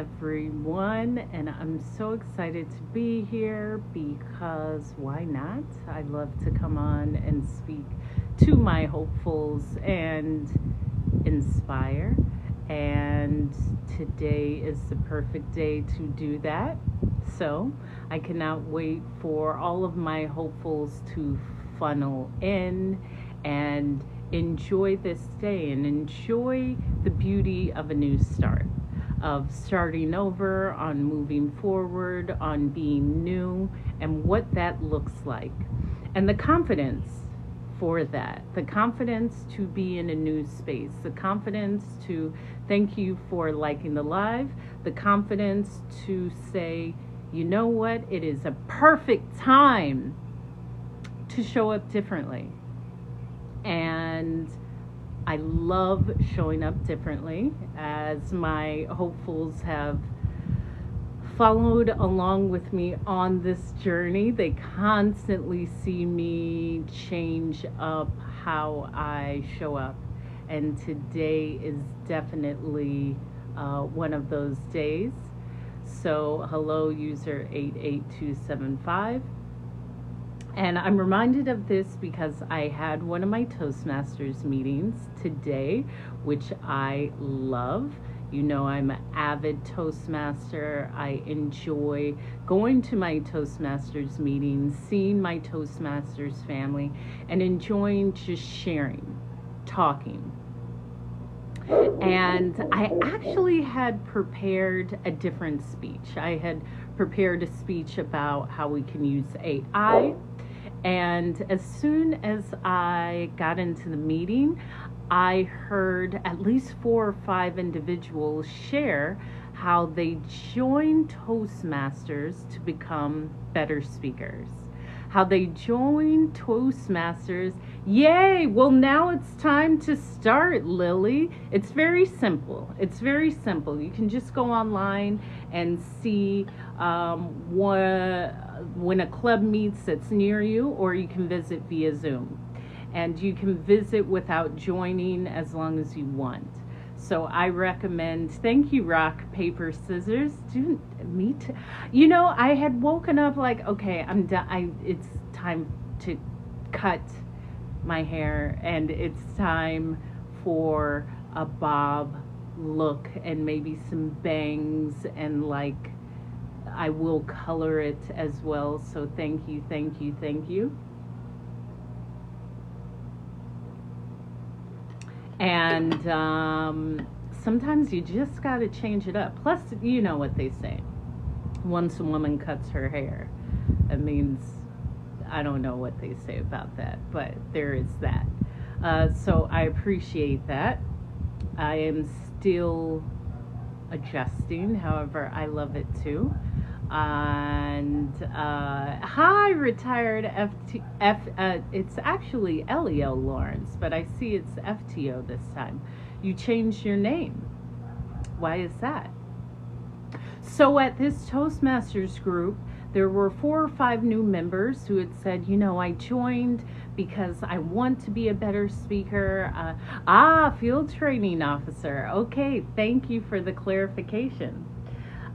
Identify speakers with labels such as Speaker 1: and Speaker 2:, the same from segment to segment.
Speaker 1: everyone, and I'm so excited to be here because why not? I love to come on and speak to my hopefuls and inspire. And today is the perfect day to do that. So I cannot wait for all of my hopefuls to funnel in and enjoy this day and enjoy the beauty of a new start, of starting over, on moving forward, on being new, and what that looks like. And the confidence for that, the confidence to be in a new space, the confidence to thank you for liking the live, the confidence to say, you know what, it is a perfect time to show up differently. And I love showing up differently, as my hopefuls have followed along with me on this journey. They constantly see me change up how I show up. And today is definitely one of those days. So hello, user 88275. And I'm reminded of this because I had one of my Toastmasters meetings today, which I love. You know, I'm an avid Toastmaster. I enjoy going to my Toastmasters meetings, seeing my Toastmasters family, and enjoying just sharing, talking. And I actually had prepared a different speech. I had prepared a speech about how we can use AI. And as soon as I got into the meeting, I heard at least 4 or 5 individuals share how they joined Toastmasters to become better speakers. How they joined Toastmasters. Yay! Well, now it's time to start, Lily. It's very simple. It's very simple. You can just go online and see when a club meets that's near you, or you can visit via Zoom. And you can visit without joining as long as you want. So I recommend, thank you, rock, paper, scissors. You know, I had woken up like, okay, I'm done. It's time to cut my hair, and it's time for a bob look and maybe some bangs, and like I will color it as well. So thank you, thank you, thank you. And sometimes you just got to change it up. Plus, you know what they say. Once a woman cuts her hair, it means, I don't know what they say about that, but there is that. So I appreciate that. I am still adjusting. However, I love it too. And hi, retired it's actually Leo Lawrence, but I see it's FTO this time. You changed your name. Why is that? So at this Toastmasters group, there were 4 or 5 new members who had said, you know, I joined because I want to be a better speaker. Field training officer. Okay, thank you for the clarification.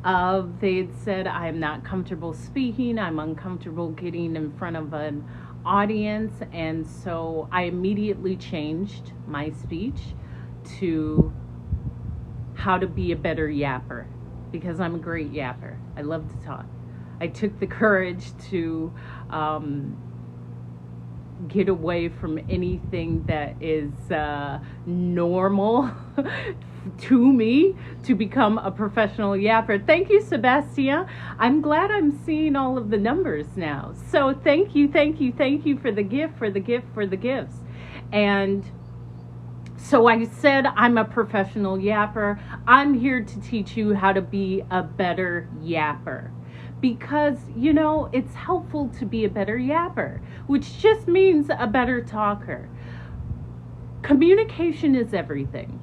Speaker 1: They had said, I'm not comfortable speaking. I'm uncomfortable getting in front of an audience. And so I immediately changed my speech to how to be a better yapper, because I'm a great yapper. I love to talk. I took the courage to get away from anything that is normal to me, to become a professional yapper. Thank you, Sebastian. I'm glad I'm seeing all of the numbers now. So thank you, thank you, thank you for the gift, for the gift, for the gifts. And so I said, I'm a professional yapper. I'm here to teach you how to be a better yapper. Because, you know, it's helpful to be a better yapper, which just means a better talker. Communication is everything.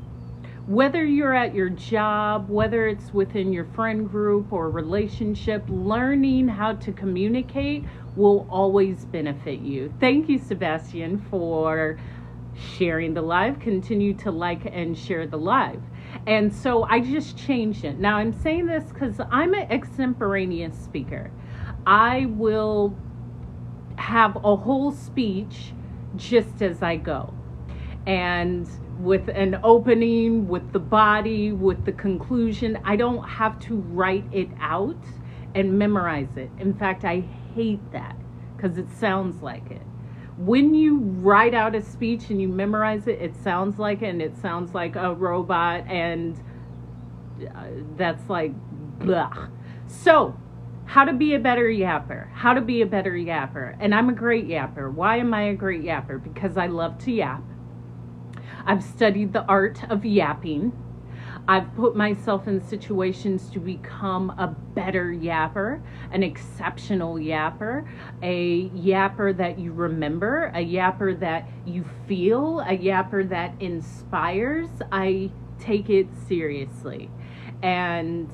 Speaker 1: Whether you're at your job, whether it's within your friend group or relationship, learning how to communicate will always benefit you. Thank you, Sebastian, for sharing the live. Continue to like and share the live. And so I just changed it. Now I'm saying this because I'm an extemporaneous speaker. I will have a whole speech just as I go. And with an opening, with the body, with the conclusion, I don't have to write it out and memorize it. In fact, I hate that because it sounds like it. When you write out a speech and you memorize it, it sounds like it, and it sounds like a robot, and that's like blah. So, how to be a better yapper? How to be a better yapper? And I'm a great yapper. Why am I a great yapper? Because I love to yap. I've studied the art of yapping. I've put myself in situations to become a better yapper, an exceptional yapper, a yapper that you remember, a yapper that you feel, a yapper that inspires. I take it seriously. And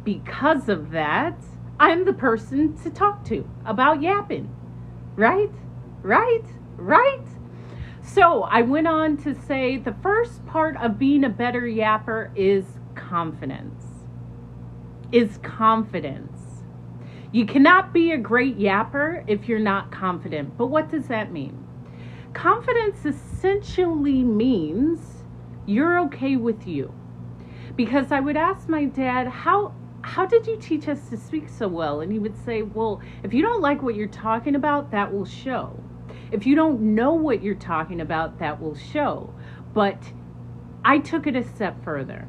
Speaker 1: because of that, I'm the person to talk to about yapping. Right? Right? Right? So I went on to say the first part of being a better yapper is confidence. You cannot be a great yapper if you're not confident. But what does that mean? Confidence essentially means you're okay with you. Because I would ask my dad, how did you teach us to speak so well? And he would say, well, if you don't like what you're talking about, that will show. If you don't know what you're talking about, that will show. But I took it a step further.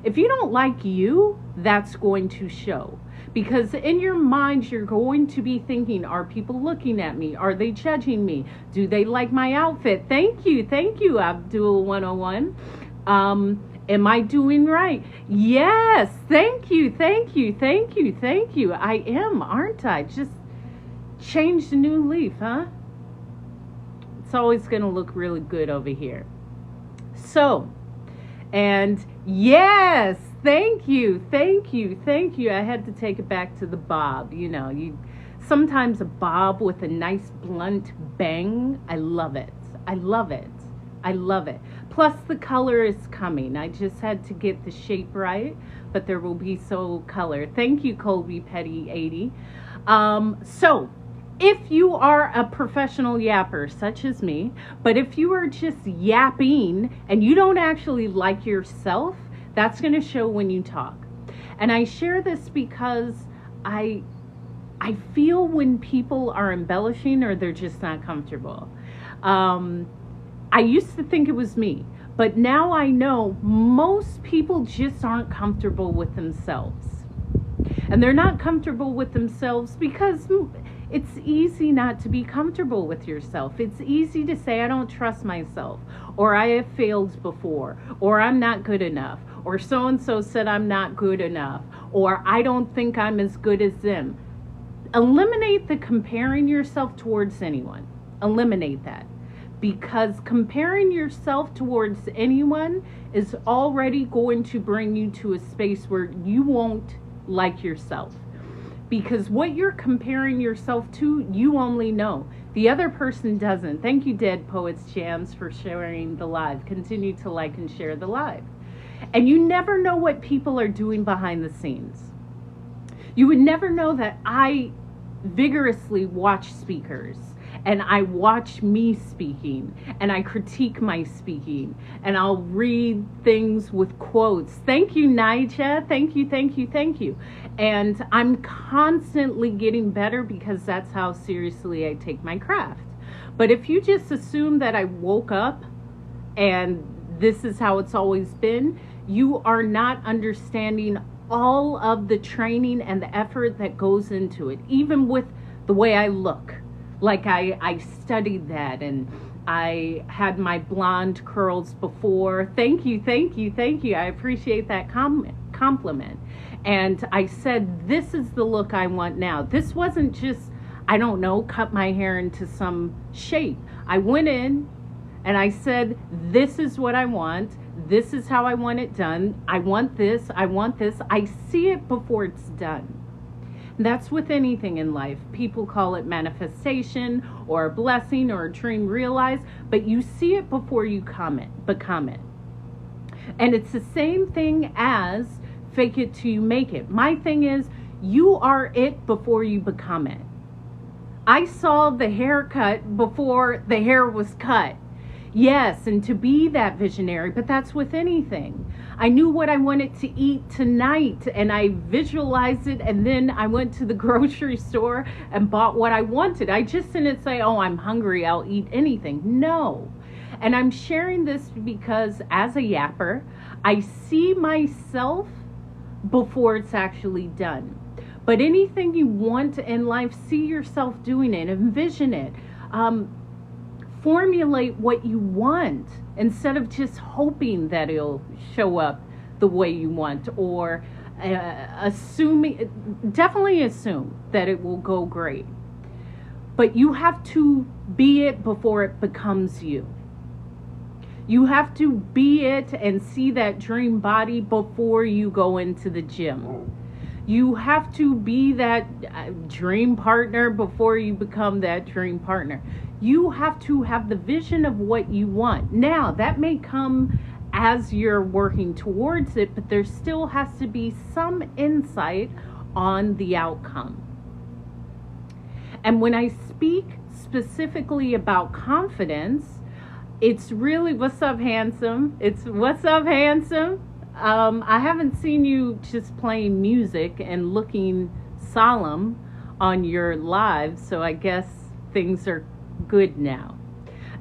Speaker 1: If you don't like you, that's going to show. Because in your mind, you're going to be thinking, are people looking at me? Are they judging me? Do they like my outfit? Thank you, Abdul 101. Am I doing right? Yes, thank you. I am, aren't I? Just changed a new leaf, huh? It's always going to look really good over here. So, and yes, thank you. I had to take it back to the bob. You know, sometimes a bob with a nice blunt bang. I love it. Plus the color is coming. I just had to get the shape right, but there will be so color. Thank you, Colby Petty 80. So, if you are a professional yapper, such as me, but if you are just yapping and you don't actually like yourself, that's going to show when you talk. And I share this because I feel when people are embellishing or they're just not comfortable. I used to think it was me, but now I know most people just aren't comfortable with themselves. And they're not comfortable with themselves because it's easy not to be comfortable with yourself. It's easy to say, I don't trust myself, or I have failed before, or I'm not good enough, or so-and-so said I'm not good enough, or I don't think I'm as good as them. Eliminate the comparing yourself towards anyone. Eliminate that. Because comparing yourself towards anyone is already going to bring you to a space where you won't like yourself. Because what you're comparing yourself to, you only know. The other person doesn't. Thank you, Dead Poets Jams, for sharing the live. Continue to like and share the live. And you never know what people are doing behind the scenes. You would never know that I vigorously watch speakers. And I watch me speaking, and I critique my speaking, and I'll read things with quotes. Thank you, Nija. Thank you. And I'm constantly getting better because that's how seriously I take my craft. But if you just assume that I woke up and this is how it's always been, you are not understanding all of the training and the effort that goes into it, even with the way I look. Like I studied that, and I had my blonde curls before. Thank you. I appreciate that compliment. And I said, this is the look I want now. This wasn't just, I don't know, cut my hair into some shape. I went in and I said, this is what I want. This is how I want it done. I want this. I see it before it's done. That's with anything in life. People call it manifestation or a blessing or a dream realized, but you see it before you become it. And it's the same thing as fake it till you make it. My thing is, you are it before you become it. I saw the haircut before the hair was cut. Yes, and to be that visionary, but that's with anything. I knew what I wanted to eat tonight, and I visualized it, and then I went to the grocery store and bought what I wanted. I just didn't say, oh, I'm hungry, I'll eat anything. No. And I'm sharing this because as a yapper, I see myself before it's actually done. But anything you want in life, see yourself doing it, envision it. Formulate what you want instead of just hoping that it'll show up the way you want, or definitely assume that it will go great. But you have to be it before it becomes you. You have to be it and see that dream body before you go into the gym. You have to be that dream partner before you become that dream partner. You have to have the vision of what you want. Now, that may come as you're working towards it, but there still has to be some insight on the outcome. And when I speak specifically about confidence, it's really, what's up, handsome? It's what's up, handsome? I haven't seen you just playing music and looking solemn on your live, so I guess things are good now.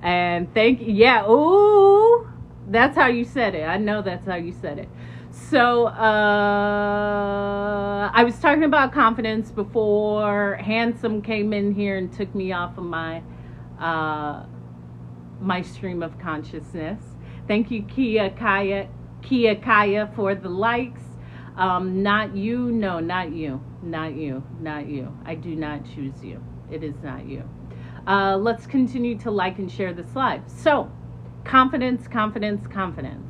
Speaker 1: And thank you. Yeah, ooh, that's how you said it. I know that's how you said it. So I was talking about confidence before Handsome came in here and took me off of my my stream of consciousness. Thank you, Kia Kaya, for the likes. Not you, no, not you, not you, not you. I do not choose you. It is not you. Let's continue to like and share this live. So, confidence, confidence, confidence.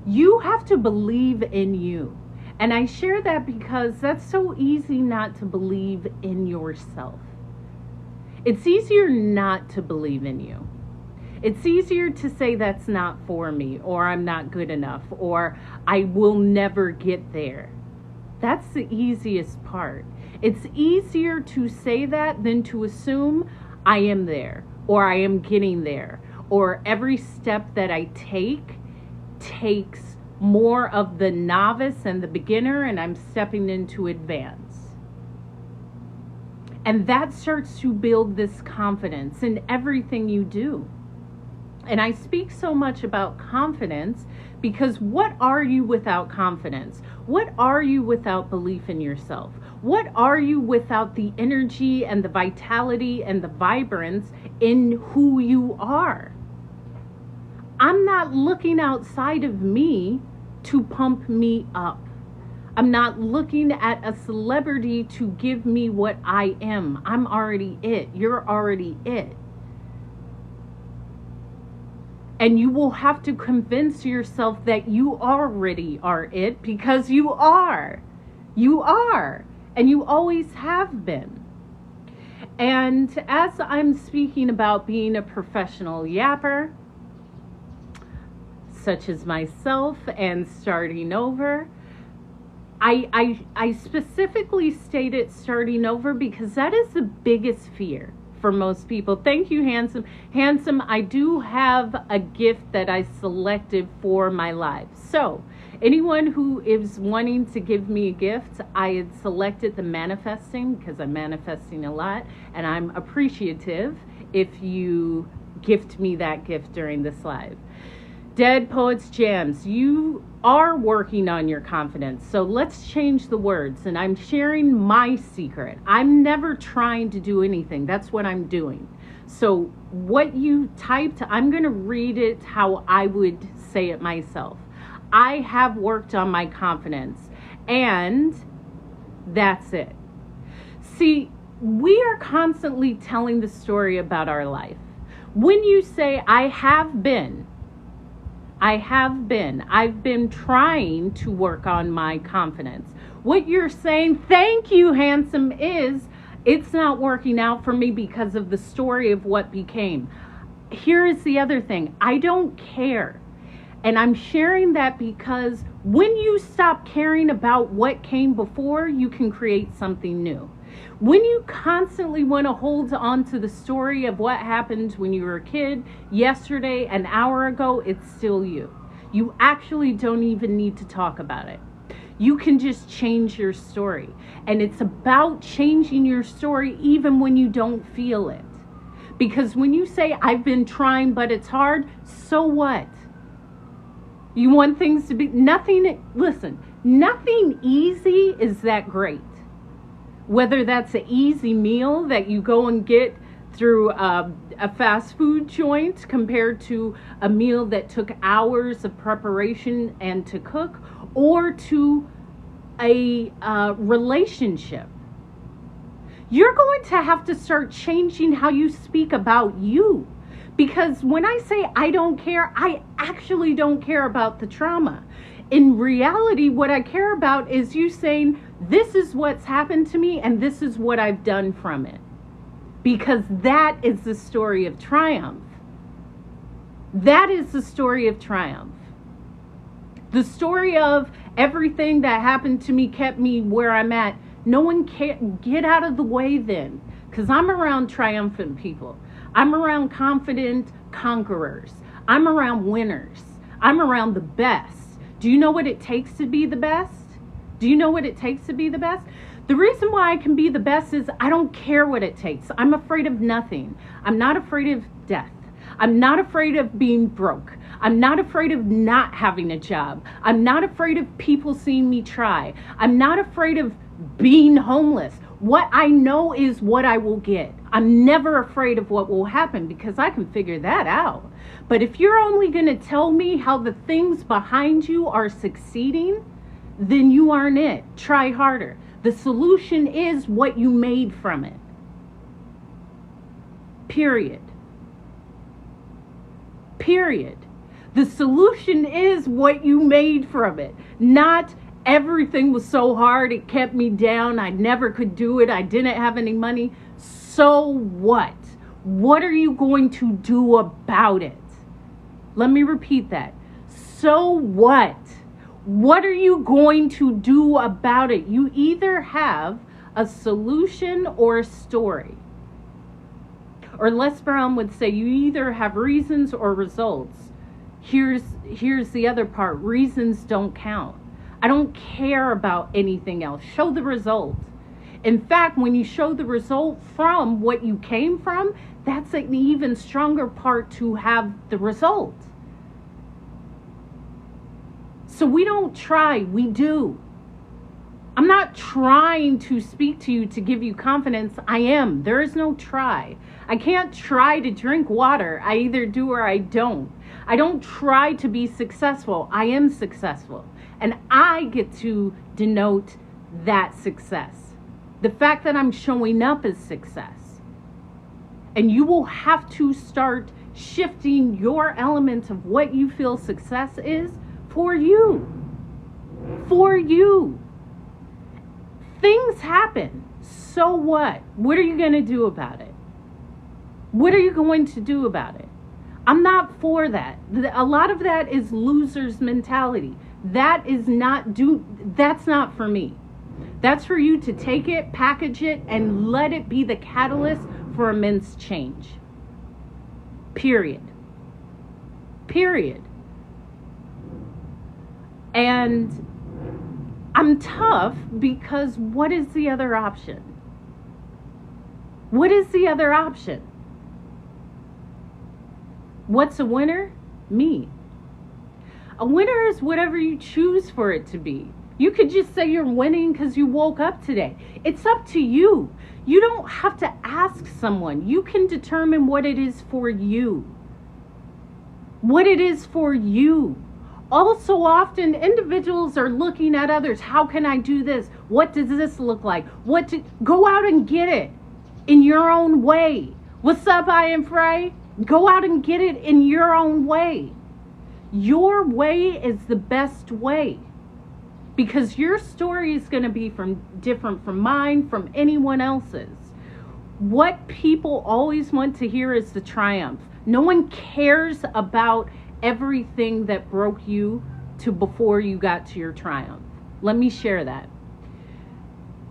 Speaker 1: You have to believe in you. And I share that because that's so easy not to believe in yourself. It's easier not to believe in you. It's easier to say that's not for me, or I'm not good enough, or I will never get there. That's the easiest part. It's easier to say that than to assume I am there, or I am getting there, or every step that I take takes more of the novice and the beginner, and I'm stepping into advance. And that starts to build this confidence in everything you do. And I speak so much about confidence because what are you without confidence? What are you without belief in yourself? What are you without the energy and the vitality and the vibrance in who you are? I'm not looking outside of me to pump me up. I'm not looking at a celebrity to give me what I am. I'm already it. You're already it. And you will have to convince yourself that you already are it, because you are. You are. And you always have been. And as I'm speaking about being a professional yapper, such as myself, and starting over, I specifically stated starting over because that is the biggest fear for most people. Thank you, Handsome. Handsome, I do have a gift that I selected for my live. So anyone who is wanting to give me a gift, I had selected the manifesting because I'm manifesting a lot, and I'm appreciative if you gift me that gift during this live. Dead Poets Jams, you are working on your confidence. So let's change the words. And I'm sharing my secret. I'm never trying to do anything. That's what I'm doing. So what you typed, I'm going to read it how I would say it myself. I have worked on my confidence. And that's it. See, we are constantly telling the story about our life. When you say, I've been trying to work on my confidence. What you're saying, thank you, Handsome, is it's not working out for me because of the story of what became. here is the other thing. I don't care. And I'm sharing that because when you stop caring about what came before, you can create something new. When you constantly want to hold on to the story of what happened when you were a kid, yesterday, an hour ago, it's still you. You actually don't even need to talk about it. You can just change your story. And it's about changing your story even when you don't feel it. Because when you say, I've been trying, but it's hard, so what? You want things to be, nothing easy is that great. Whether that's an easy meal that you go and get through a fast food joint compared to a meal that took hours of preparation and to cook, or to a relationship. You're going to have to start changing how you speak about you. Because when I say I don't care, I actually don't care about the trauma. In reality, what I care about is you saying, this is what's happened to me and this is what I've done from it. Because that is the story of triumph. That is the story of triumph. The story of everything that happened to me kept me where I'm at. No one can get out of the way then. Because I'm around triumphant people. I'm around confident conquerors. I'm around winners. I'm around the best. Do you know what it takes to be the best? Do you know what it takes to be the best? The reason why I can be the best is I don't care what it takes. I'm afraid of nothing. I'm not afraid of death. I'm not afraid of being broke. I'm not afraid of not having a job. I'm not afraid of people seeing me try. I'm not afraid of being homeless. What I know is what I will get. I'm never afraid of what will happen because I can figure that out. But if you're only going to tell me how the things behind you are succeeding, then you aren't it. Try harder. The solution is what you made from it. Period. Period. The solution is what you made from it, not everything was so hard, it kept me down, I never could do it, I didn't have any money. So what? What are you going to do about it? Let me repeat that. So what? What are you going to do about it? You either have a solution or a story. Or Les Brown would say you either have reasons or results. Here's the other part. Reasons don't count. I don't care about anything else. Show the result. In fact, when you show the result from what you came from, that's an even stronger part to have the result. So we don't try, we do. I'm not trying to speak to you to give you confidence. I am. There is no try. I can't try to drink water. I either do or I don't. I don't try to be successful. I am successful. And I get to denote that success. The fact that I'm showing up is success. And you will have to start shifting your element of what you feel success is for you. For you. Things happen. So what? What are you going to do about it? What are you going to do about it? I'm not for that. A lot of that is loser's mentality. That's not for me. That's for you to take it, package it, and let it be the catalyst for immense change. Period. Period. And I'm tough because what is the other option? What is the other option? What's a winner? Me. A winner is whatever you choose for it to be. You could just say you're winning because you woke up today. It's up to you. You don't have to ask someone. You can determine what it is for you. What it is for you. Also often individuals are looking at others. How can I do this? What does this look like? Go out and get it in your own way. What's up, I am Frey? Go out and get it in your own way. Your way is the best way. Because your story is going to be different from mine, from anyone else's. What people always want to hear is the triumph. No one cares about everything that broke you to before you got to your triumph. Let me share that.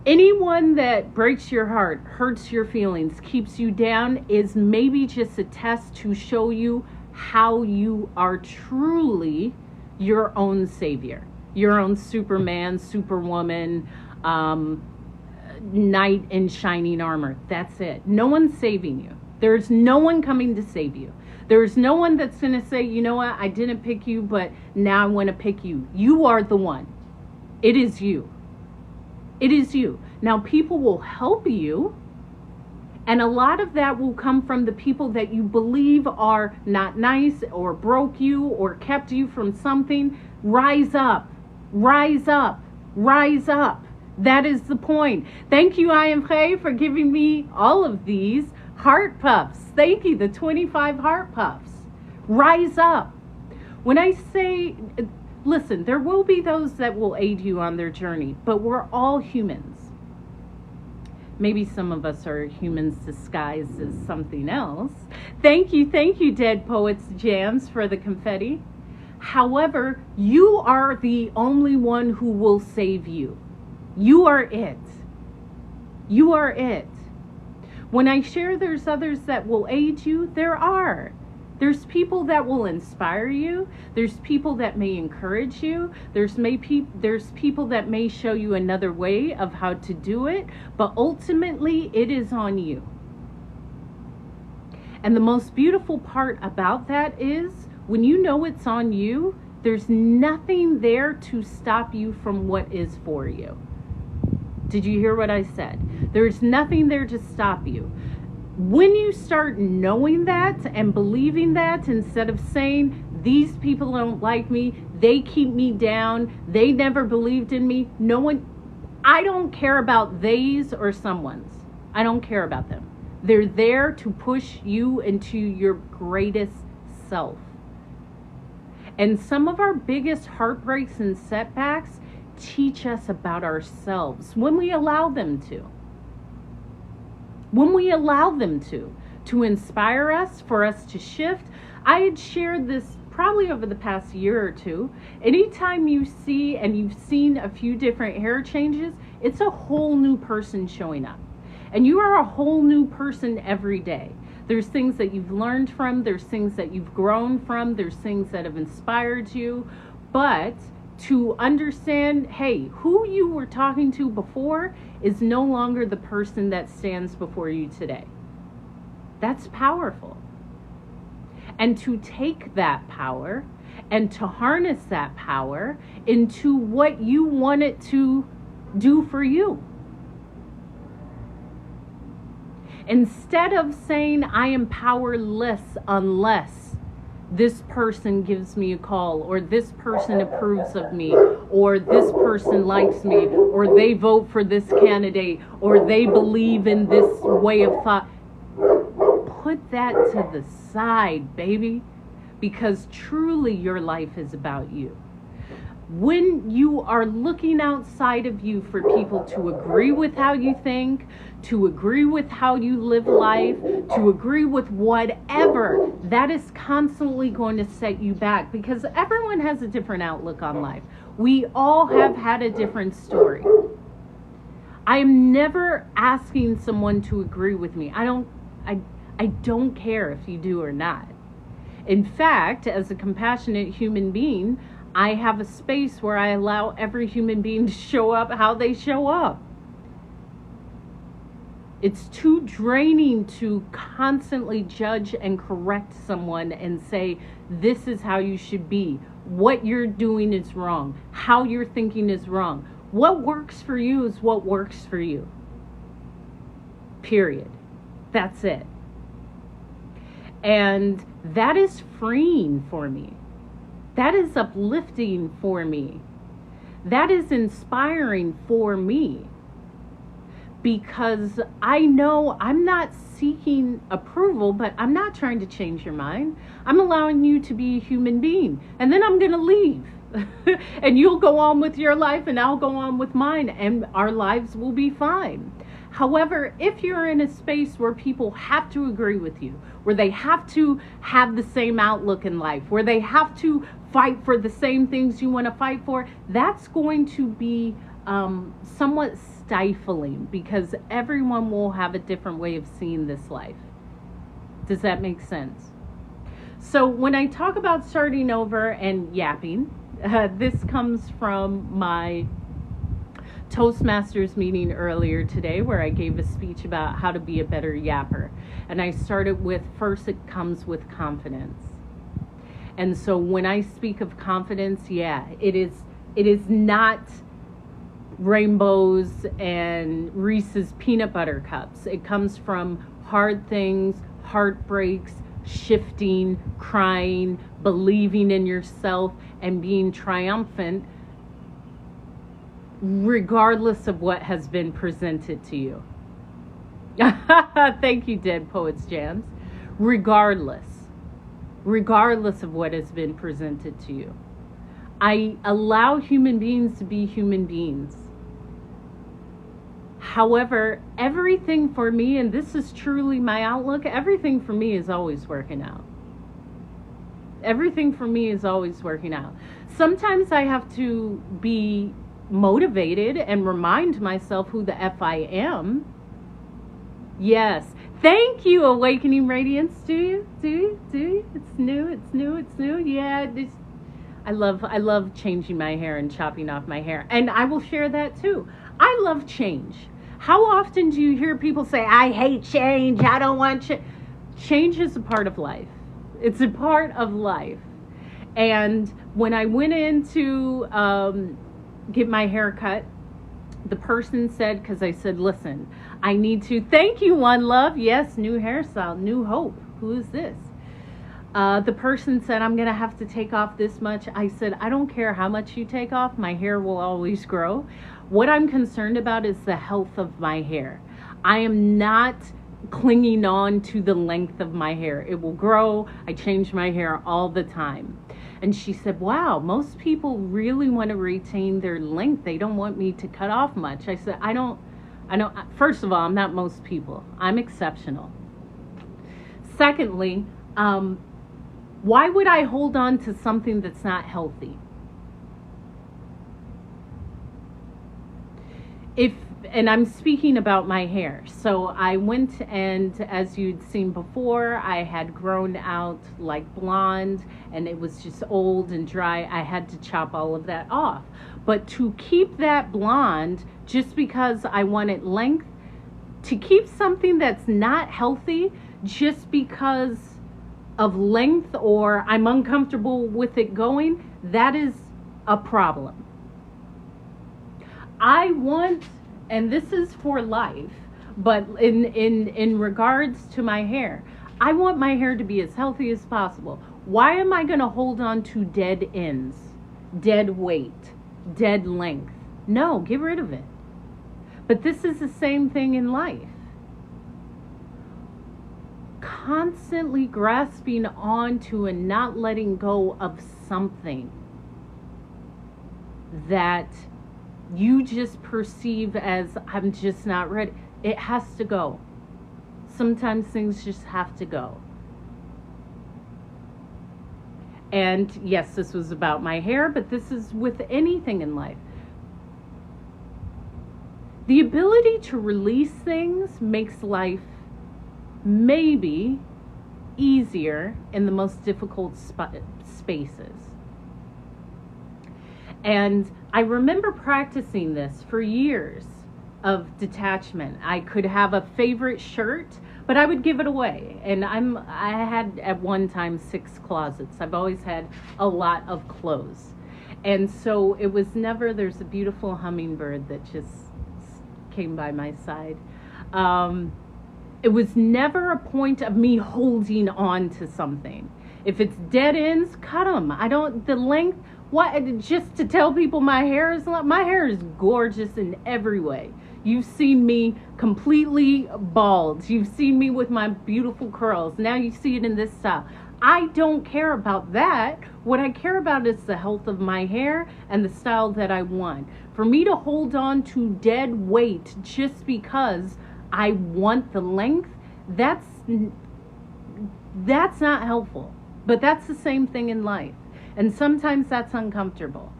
Speaker 1: Anyone that breaks your heart, hurts your feelings, keeps you down is maybe just a test to show you how you are truly your own savior, your own Superman, Superwoman, knight in shining armor. That's it. No one's saving you. There's no one coming to save you. There's no one that's going to say, you know what, I didn't pick you, but now I want to pick you. You are the one. It is you. It is you. Now, people will help you, and a lot of that will come from the people that you believe are not nice or broke you or kept you from something. Rise up. Rise up. Rise up. That is the point. Thank you, IMK, for giving me all of these heart puffs. Thank you, the 25 heart puffs. Rise up. When I say, listen, there will be those that will aid you on their journey, but we're all humans. Maybe some of us are humans disguised as something else. Thank you, Dead Poets Jams, for the confetti. However, you are the only one who will save you. You are it. You are it. When I share there's others that will aid you, there are. There's people that will inspire you. There's people that may encourage you. There's people that may show you another way of how to do it. But ultimately, it is on you. And the most beautiful part about that is when you know it's on you, there's nothing there to stop you from what is for you. Did you hear what I said? There's nothing there to stop you. When you start knowing that and believing that, instead of saying, these people don't like me, they keep me down, they never believed in me, I don't care about theys or someone's. I don't care about them. They're there to push you into your greatest self. And some of our biggest heartbreaks and setbacks teach us about ourselves when we allow them to. When we allow them to inspire us, for us to shift. I had shared this probably over the past year or two. Anytime you see, and you've seen a few different hair changes, it's a whole new person showing up. And you are a whole new person every day. There's things that you've learned from, there's things that you've grown from, there's things that have inspired you. But to understand, hey, who you were talking to before is no longer the person that stands before you today. That's powerful. And to take that power and to harness that power into what you want it to do for you. Instead of saying, I am powerless unless this person gives me a call, or this person approves of me, or this person likes me, or they vote for this candidate, or they believe in this way of thought. Put that to the side, baby, because truly your life is about you. When you are looking outside of you for people to agree with how you think, to agree with how you live life, to agree with whatever, that is constantly going to set you back, because everyone has a different outlook on life. We all have had a different story. I am never asking someone to agree with me. I don't care if you do or not. In fact, as a compassionate human being, I have a space where I allow every human being to show up how they show up. It's too draining to constantly judge and correct someone and say, this is how you should be. What you're doing is wrong. How you're thinking is wrong. What works for you is what works for you. Period. That's it. And that is freeing for me. That is uplifting for me. That is inspiring for me. Because I know I'm not seeking approval, but I'm not trying to change your mind. I'm allowing you to be a human being. And then I'm going to leave. And you'll go on with your life and I'll go on with mine. And our lives will be fine. However, if you're in a space where people have to agree with you, where they have to have the same outlook in life, where they have to fight for the same things you want to fight for, that's going to be somewhat stifling, because everyone will have a different way of seeing this life. Does that make sense? So when I talk about starting over and yapping, this comes from my Toastmasters meeting earlier today, where I gave a speech about how to be a better yapper. And I started with, first it comes with confidence. And so when I speak of confidence, yeah, it is not rainbows and Reese's peanut butter cups. It comes from hard things, heartbreaks, shifting, crying, believing in yourself, and being triumphant regardless of what has been presented to you. Thank you, Dead Poets Jams. Regardless of what has been presented to you. I allow human beings to be human beings. However, everything for me, and this is truly my outlook, everything for me is always working out. Everything for me is always working out. Sometimes I have to be motivated and remind myself who the F I am. Yes. Thank you, Awakening Radiance. Do you? It's new. Yeah. I love changing my hair and chopping off my hair. And I will share that too. I love change. How often do you hear people say, I hate change, I don't want change? Change is a part of life. It's a part of life. And when I went in to get my hair cut, the person said, because I said, listen, I need to, thank you, One Love. Yes, new hairstyle, new hope. Who is this? The person said, I'm going to have to take off this much. I said, I don't care how much you take off. My hair will always grow. What I'm concerned about is the health of my hair. I am not clinging on to the length of my hair. It will grow. I change my hair all the time. And she said, wow, most people really want to retain their length. They don't want me to cut off much. I said, I don't, first of all, I'm not most people. I'm exceptional. Secondly, why would I hold on to something that's not healthy? And I'm speaking about my hair. So I went, and as you'd seen before, I had grown out like blonde, and it was just old and dry. I had to chop all of that off. But to keep that blonde, just because I wanted length, to keep something that's not healthy just because of length, or I'm uncomfortable with it going, that is a problem. I want, and this is for life, but in regards to my hair, I want my hair to be as healthy as possible. Why am I going to hold on to dead ends, dead weight, dead length? No, get rid of it. But this is the same thing in life. Constantly grasping onto and not letting go of something that you just perceive as, I'm just not ready. It has to go. Sometimes things just have to go. And yes, this was about my hair, but this is with anything in life. The ability to release things makes life maybe easier in the most difficult spaces. And I remember practicing this for years of detachment. I could have a favorite shirt, but I would give it away. And I had at one time 6 closets. I've always had a lot of clothes. And so it was never, there's a beautiful hummingbird that just came by my side. It was never a point of me holding on to something. If it's dead ends, cut them. The length, just to tell people my hair is gorgeous in every way. You've seen me completely bald. You've seen me with my beautiful curls. Now you see it in this style. I don't care about that. What I care about is the health of my hair and the style that I want. For me to hold on to dead weight just because I want the length, that's not helpful. But that's the same thing in life. And sometimes that's uncomfortable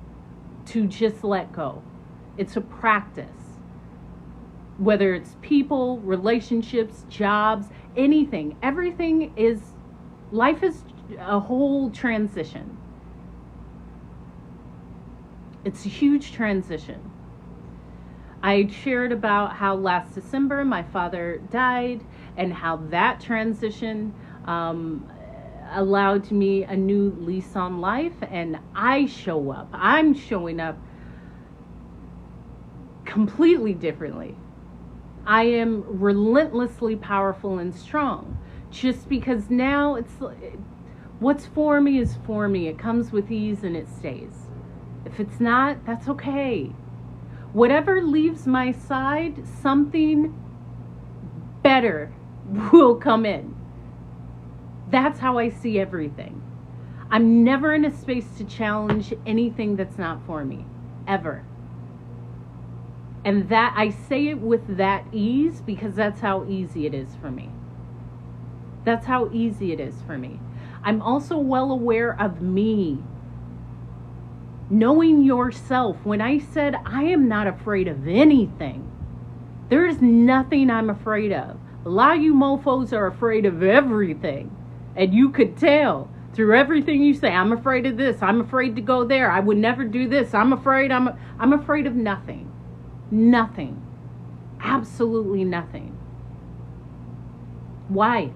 Speaker 1: to just let go. It's a practice. Whether it's people, relationships, jobs, anything, everything is, life is a whole transition. It's a huge transition. I shared about how last December my father died and how that transition allowed me a new lease on life, and I'm showing up completely differently. I am relentlessly powerful and strong, just because now it's, what's for me is for me. It comes with ease and it stays. If it's not, that's okay. Whatever leaves my side, something better will come in. That's how I see everything. I'm never in a space to challenge anything that's not for me, ever. And that, I say it with that ease because that's how easy it is for me. That's how easy it is for me. I'm also well aware of me. Knowing yourself. When I said I am not afraid of anything, there is nothing I'm afraid of. A lot of you mofos are afraid of everything. And you could tell through everything you say. I'm afraid of this. I'm afraid to go there. I would never do this. I'm afraid of nothing. Nothing. Absolutely nothing. Why?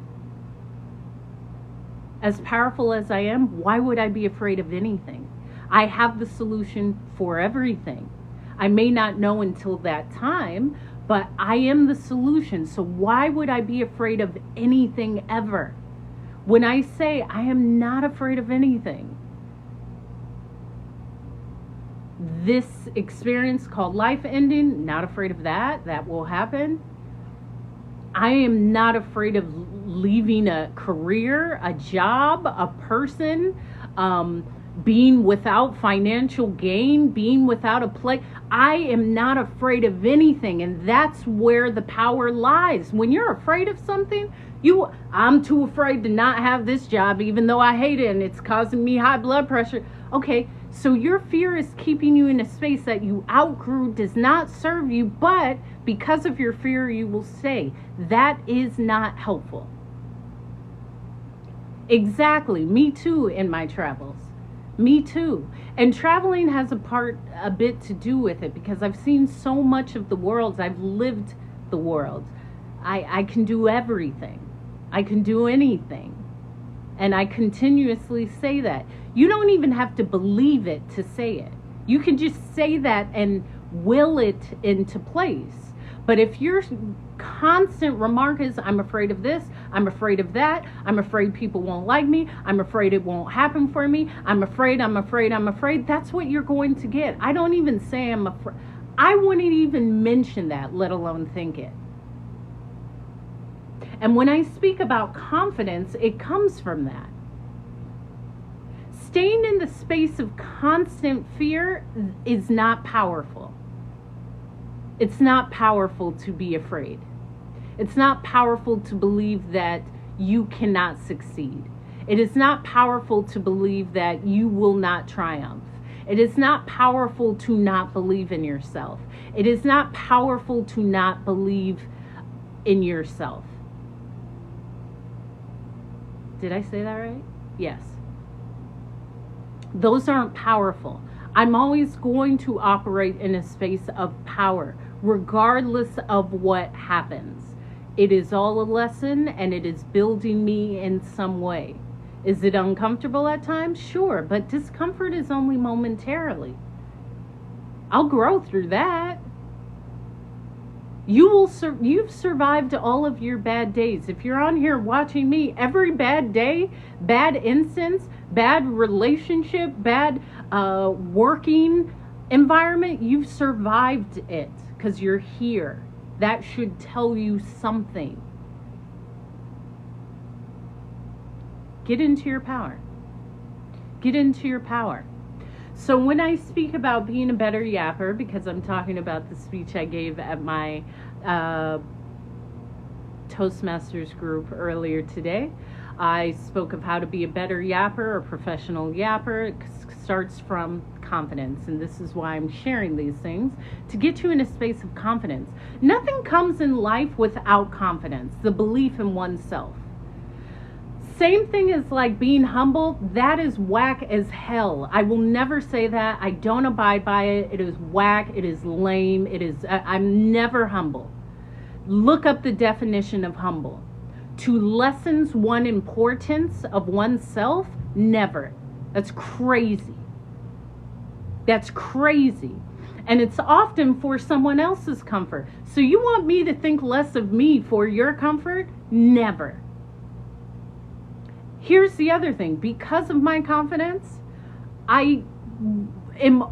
Speaker 1: As powerful as I am, why would I be afraid of anything? I have the solution for everything. I may not know until that time, but I am the solution. So why would I be afraid of anything ever? When I say I am not afraid of anything, this experience called life ending, not afraid of that. That will happen. I am not afraid of leaving a career, a job, a person, being without financial gain, being without a place. I am not afraid of anything, and that's where the power lies. When you're afraid of something, I'm too afraid to not have this job, even though I hate it and it's causing me high blood pressure. Okay, so your fear is keeping you in a space that you outgrew, does not serve you, but because of your fear, you will stay. That is not helpful. Exactly. Me too in my travels. Me too. And traveling has a bit to do with it, because I've seen so much of the world. I've lived the world. I can do everything. I can do anything. And I continuously say that. You don't even have to believe it to say it. You can just say that and will it into place. But if your constant remark is, I'm afraid of this, I'm afraid of that, I'm afraid people won't like me, I'm afraid it won't happen for me, I'm afraid, that's what you're going to get. I don't even say I'm afraid. I wouldn't even mention that, let alone think it. And when I speak about confidence, it comes from that. Staying in the space of constant fear is not powerful. It's not powerful to be afraid. It's not powerful to believe that you cannot succeed. It is not powerful to believe that you will not triumph. It is not powerful to not believe in yourself. It is not powerful to not believe in yourself. Did I say that right? Yes. Those aren't powerful. I'm always going to operate in a space of power, regardless of what happens. It is all a lesson, and it is building me in some way. Is it uncomfortable at times? Sure, but discomfort is only momentarily. I'll grow through that. You've survived all of your bad days. If you're on here watching me, every bad day, bad instance, bad relationship, bad working environment, you've survived it because you're here. That should tell you something. Get into your power. Get into your power. So when I speak about being a better yapper, because I'm talking about the speech I gave at my Toastmasters group earlier today, I spoke of how to be a better yapper, a professional yapper. It starts from confidence, and this is why I'm sharing these things, to get you in a space of confidence. Nothing comes in life without confidence, the belief in oneself. Same thing as like being humble. That is whack as hell. I will never say that. I don't abide by it. It is whack. It is lame. I'm never humble. Look up the definition of humble. To lessens one importance of oneself? Never. That's crazy. That's crazy. And it's often for someone else's comfort. So you want me to think less of me for your comfort? Never. Here's the other thing. Because of my confidence, I am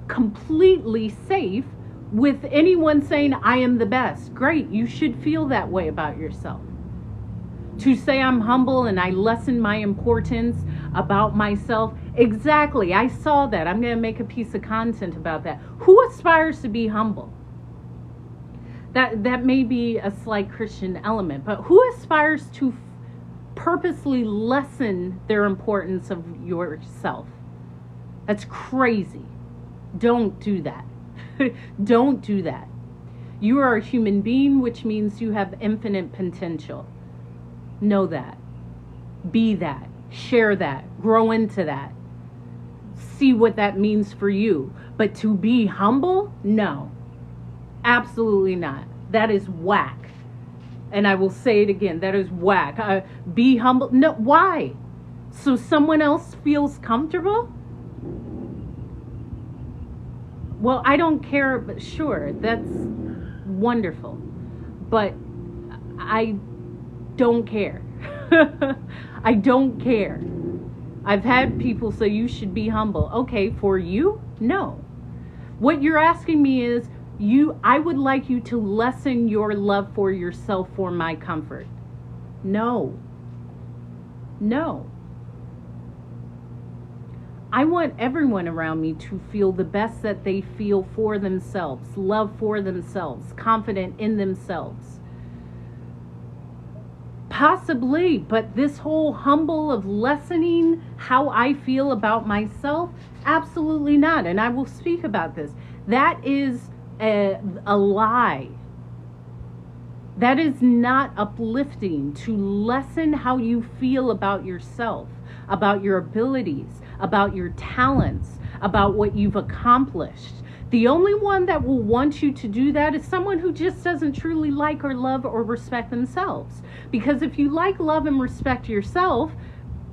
Speaker 1: completely safe with anyone saying I am the best. Great. You should feel that way about yourself. To say I'm humble and I lessen my importance about myself. Exactly. I saw that. I'm going to make a piece of content about that. Who aspires to be humble? That may be a slight Christian element, but who aspires to purposely lessen their importance of yourself? That's crazy. Don't do that. Don't do that. You are a human being, which means you have infinite potential. Know that. Be that. Share that. Grow into that. See what that means for you. But to be humble? No. Absolutely not. That is whack. And I will say it again. That is whack. Be humble. No. Why? So someone else feels comfortable? Well, I don't care. But sure, that's wonderful. But I don't care. I don't care. I've had people say you should be humble. Okay, for you? No. What you're asking me is, I would like you to lessen your love for yourself for my comfort. No. No. I want everyone around me to feel the best that they feel for themselves, love for themselves, confident in themselves. Possibly, but this whole humble of lessening how I feel about myself, absolutely not. And I will speak about this. That is a lie. That is not uplifting to lessen how you feel about yourself, about your abilities, about your talents, about what you've accomplished. The only one that will want you to do that is someone who just doesn't truly like or love or respect themselves. Because if you like, love, and respect yourself,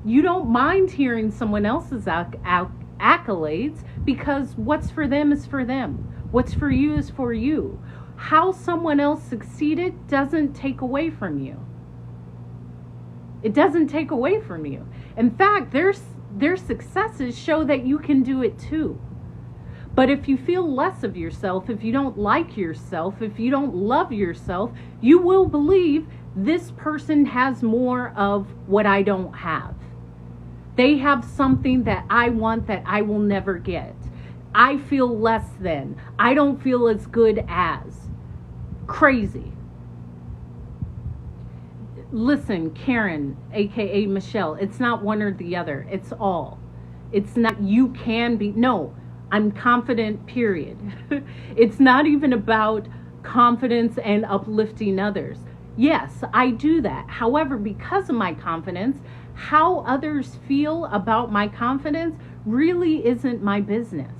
Speaker 1: you don't mind hearing someone else's accolades, because what's for them is for them. What's for you is for you. How someone else succeeded doesn't take away from you. It doesn't take away from you. In fact, their successes show that you can do it too. But if you feel less of yourself, if you don't like yourself, if you don't love yourself, you will believe this person has more of what I don't have. They have something that I want that I will never get. I feel less than. I don't feel as good as. Crazy. Listen, Karen, aka Michelle, it's not one or the other. It's all. It's not you can be. No, I'm confident, period. It's not even about confidence and uplifting others. Yes, I do that. However, because of my confidence, how others feel about my confidence really isn't my business.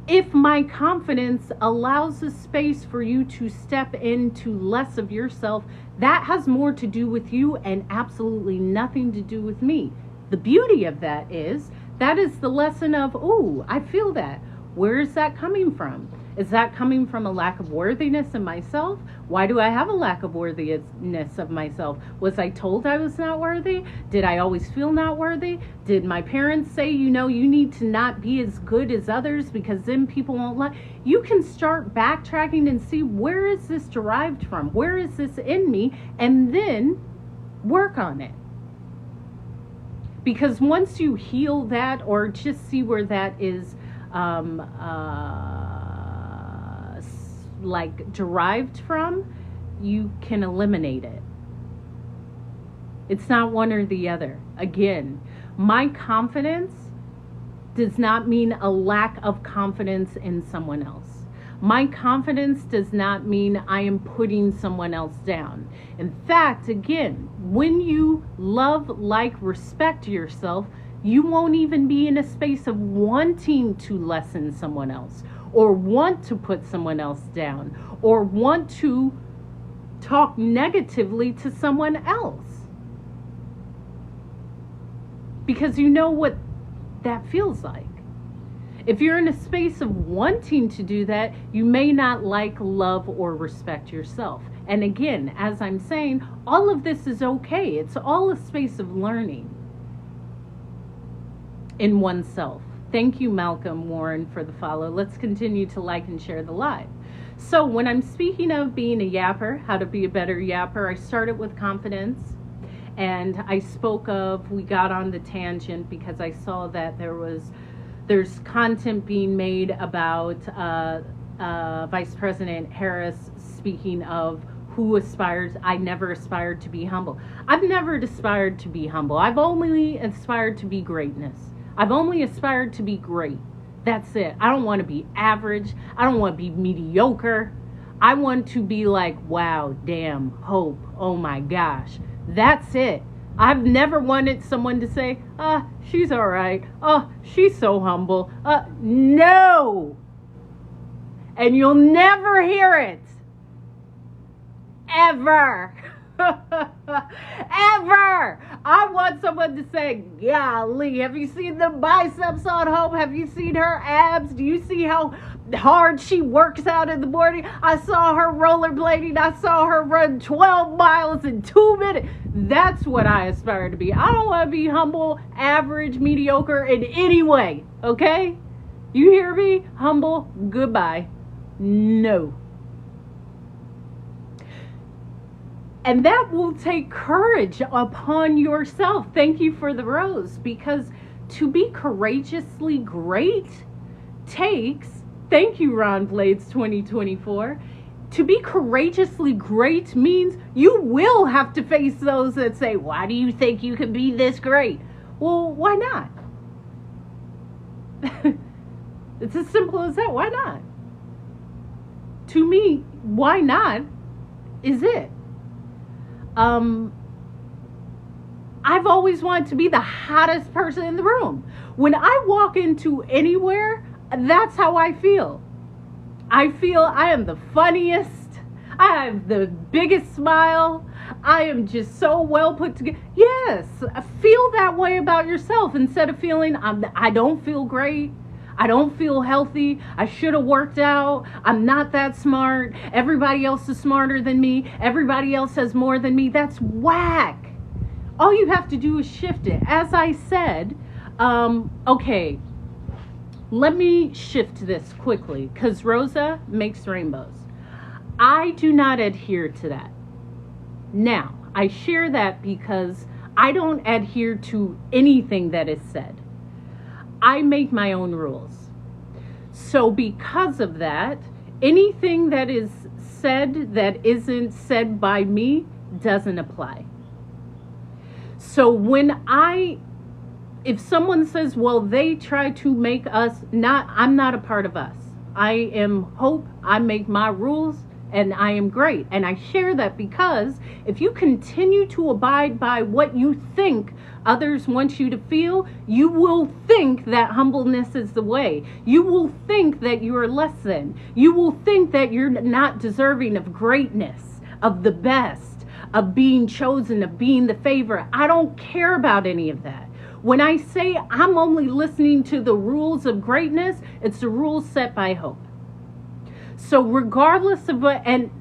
Speaker 1: If my confidence allows a space for you to step into less of yourself, that has more to do with you and absolutely nothing to do with me. The beauty of that is the lesson of, oh, I feel that. Where is that coming from? Is that coming from a lack of worthiness in myself? Why do I have a lack of worthiness of myself? Was I told I was not worthy? Did I always feel not worthy? Did my parents say, you need to not be as good as others because then people won't like? You can start backtracking and see, where is this derived from? Where is this in me? And then work on it. Because once you heal that, or just see where that is like derived from, you can eliminate it. It's not one or the other. Again, my confidence does not mean a lack of confidence in someone else. My confidence does not mean I am putting someone else down. In fact, again, when you love, like, respect yourself, you won't even be in a space of wanting to lessen someone else, or want to put someone else down, or want to talk negatively to someone else. Because you know what that feels like. If you're in a space of wanting to do that, you may not like, love, or respect yourself. And again, as I'm saying, all of this is okay. It's all a space of learning in oneself. Thank you, Malcolm Warren, for the follow. Let's continue to like and share the live. So when I'm speaking of being a yapper, how to be a better yapper, I started with confidence. And I spoke of, we got on the tangent because I saw that there's content being made about Vice President Harris speaking of who aspires. I never aspired to be humble. I've never aspired to be humble. I've only aspired to be greatness. I've only aspired to be great. That's it. I don't want to be average. I don't want to be mediocre. I want to be like, wow, damn, hope, oh my gosh. That's it. I've never wanted someone to say, she's all right. Oh, she's so humble. No. And you'll never hear it. Ever. Ever. I want someone to say, golly, have you seen the biceps on Hope? Have you seen her abs? Do you see how hard she works out in the morning? I saw her rollerblading. I saw her run 12 miles in 2 minutes. That's what I aspire to be. I don't want to be humble, average, mediocre in any way. Okay? You hear me? Humble, goodbye. No. And that will take courage upon yourself. Thank you for the rose. Because to be courageously great takes, thank you, Ron Blades 2024. To be courageously great means you will have to face those that say, why do you think you can be this great? Well, why not? It's as simple as that. Why not? To me, why not is it. I've always wanted to be the hottest person in the room. When I walk into anywhere, that's how I feel. I feel I am the funniest. I have the biggest smile. I am just so well put together. Yes, feel that way about yourself instead of feeling I don't feel great. I don't feel healthy. I should have worked out. I'm not that smart. Everybody else is smarter than me. Everybody else has more than me. That's whack. All you have to do is shift it. As I said, okay, let me shift this quickly because Rosa makes rainbows. I do not adhere to that. Now, I share that because I don't adhere to anything that is said. I make my own rules. So because of that, anything that is said that isn't said by me doesn't apply. So if someone says, well, they try to make us I'm not a part of us. I am Hope. I make my rules and I am great. And I share that because if you continue to abide by what you think others want you to feel, you will think that humbleness is the way. You will think that you are less than. You will think that you're not deserving of greatness, of the best, of being chosen, of being the favorite. I don't care about any of that. When I say I'm only listening to the rules of greatness, it's the rules set by Hope. So regardless of what, and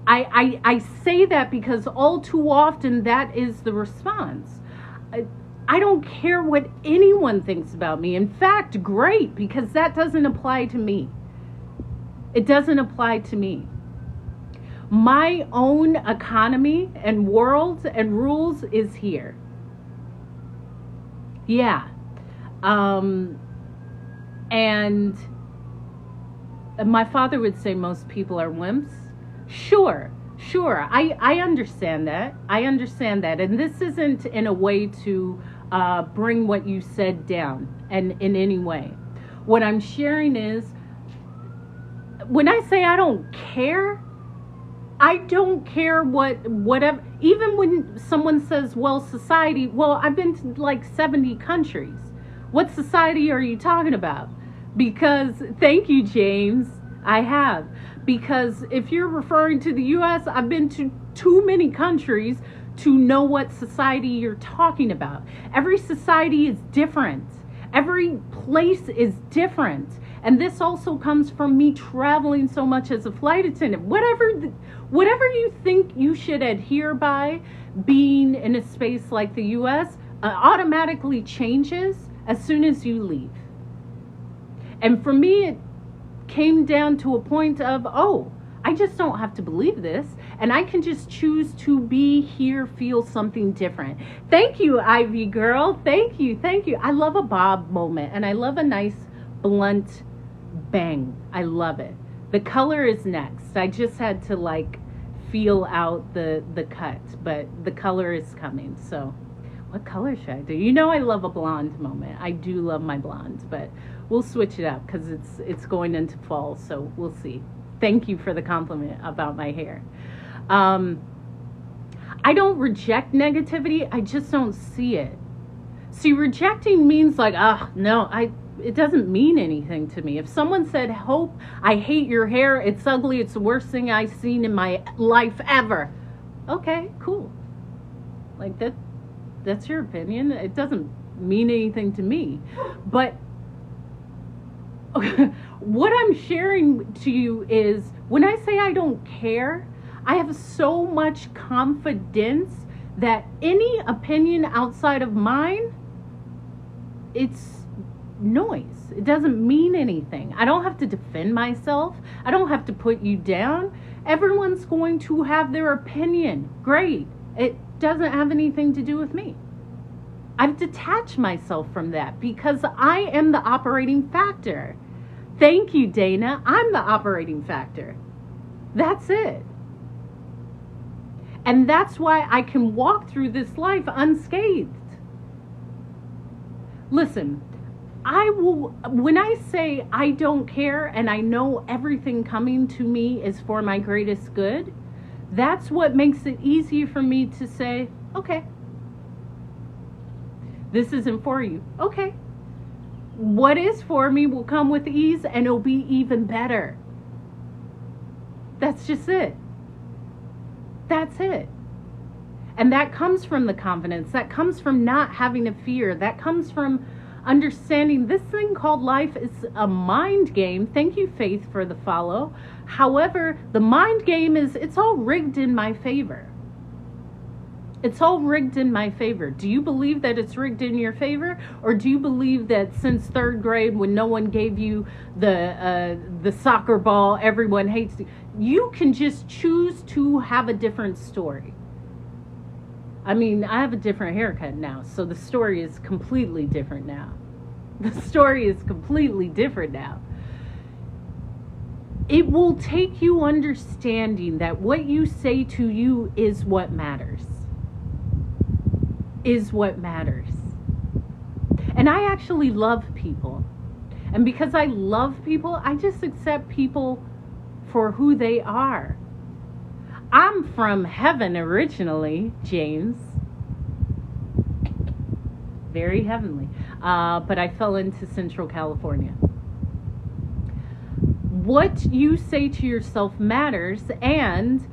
Speaker 1: I say that because all too often that is the response. I don't care what anyone thinks about me. In fact, great, because that doesn't apply to me. It doesn't apply to me. My own economy and world and rules is here. Yeah. And my father would say most people are wimps. Sure. I understand that. And this isn't in a way to bring what you said down and in any way. What I'm sharing is, when I say I don't care whatever, even when someone says, well, society, well, I've been to like 70 countries. What society are you talking about? Because, thank you, James, I have. Because if you're referring to the US, I've been to too many countries to know what society you're talking about. Every society is different. Every place is different. And this also comes from me traveling so much as a flight attendant. Whatever you think you should adhere by, being in a space like the US, automatically changes as soon as you leave. And for me, it came down to a point of, oh, I just don't have to believe this, and I can just choose to be here, feel something different. Thank you, Ivy girl. Thank you. I love a bob moment, and I love a nice blunt bang. I love it. The color is next. I just had to like feel out the cut, but the color is coming. So what color should I do? You know, I love a blonde moment. I do love my blonde, but we'll switch it up because it's going into fall, so we'll see. Thank you for the compliment about my hair. I don't reject negativity. I just don't see it. See, rejecting means like, no, it doesn't mean anything to me. If someone said, Hope, I hate your hair, it's ugly, it's the worst thing I've seen in my life ever. Okay, cool. Like that's your opinion. It doesn't mean anything to me. But what I'm sharing to you is, when I say I don't care, I have so much confidence that any opinion outside of mine, it's noise. It doesn't mean anything. I don't have to defend myself. I don't have to put you down. Everyone's going to have their opinion. Great. It doesn't have anything to do with me. I've detached myself from that because I am the operating factor. Thank you, Dana. I'm the operating factor. That's it. And that's why I can walk through this life unscathed. Listen, when I say I don't care and I know everything coming to me is for my greatest good, that's what makes it easier for me to say, okay, this isn't for you. Okay. What is for me will come with ease and it'll be even better. That's just it. That's it. And that comes from the confidence. That comes from not having a fear. That comes from understanding this thing called life is a mind game. Thank you, Faith, for the follow. However, the mind game it's all rigged in my favor. It's all rigged in my favor. Do you believe that it's rigged in your favor? Or do you believe that since third grade, when no one gave you the soccer ball, everyone hates you? You can just choose to have a different story. I mean, I have a different haircut now, so the story is completely different now. The story is completely different now. It will take you understanding that what you say to you is what matters. Is what matters. And I actually love people. And because I love people, I just accept people for who they are. I'm from heaven originally, James. Very heavenly. But I fell into Central California. What you say to yourself matters, and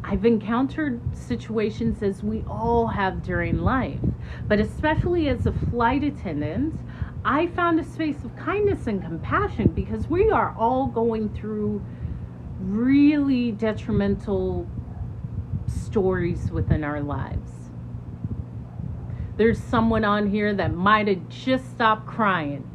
Speaker 1: I've encountered situations, as we all have during life, but especially as a flight attendant, I found a space of kindness and compassion because we are all going through really detrimental stories within our lives. There's someone on here that might have just stopped crying.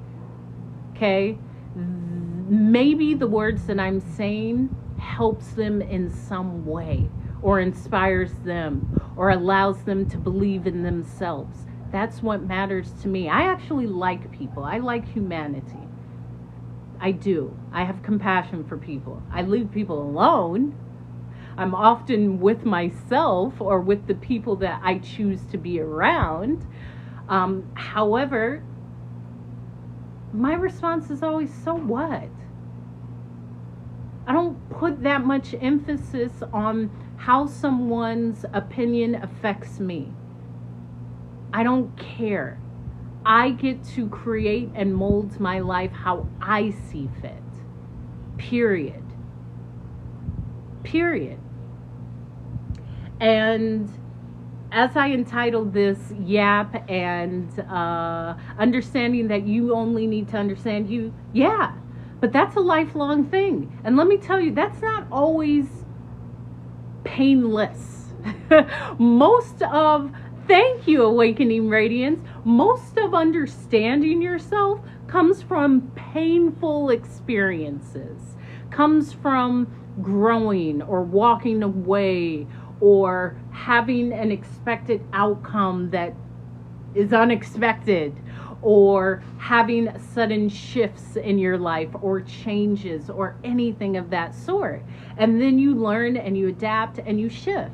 Speaker 1: Okay? Maybe the words that I'm saying helps them in some way, or inspires them, or allows them to believe in themselves. That's what matters to me. I actually like people. I like humanity. I do. I have compassion for people. I leave people alone. I'm often with myself or with the people that I choose to be around. However, my response is always, so what? I don't put that much emphasis on how someone's opinion affects me. I don't care. I get to create and mold my life how I see fit. Period. Period. And as I entitled this yap and understanding that you only need to understand you, yeah, but that's a lifelong thing. And let me tell you, that's not always painless. Thank you, Awakening Radiance. Most of understanding yourself comes from painful experiences, comes from growing or walking away or having an expected outcome that is unexpected, or having sudden shifts in your life or changes or anything of that sort. And then you learn and you adapt and you shift.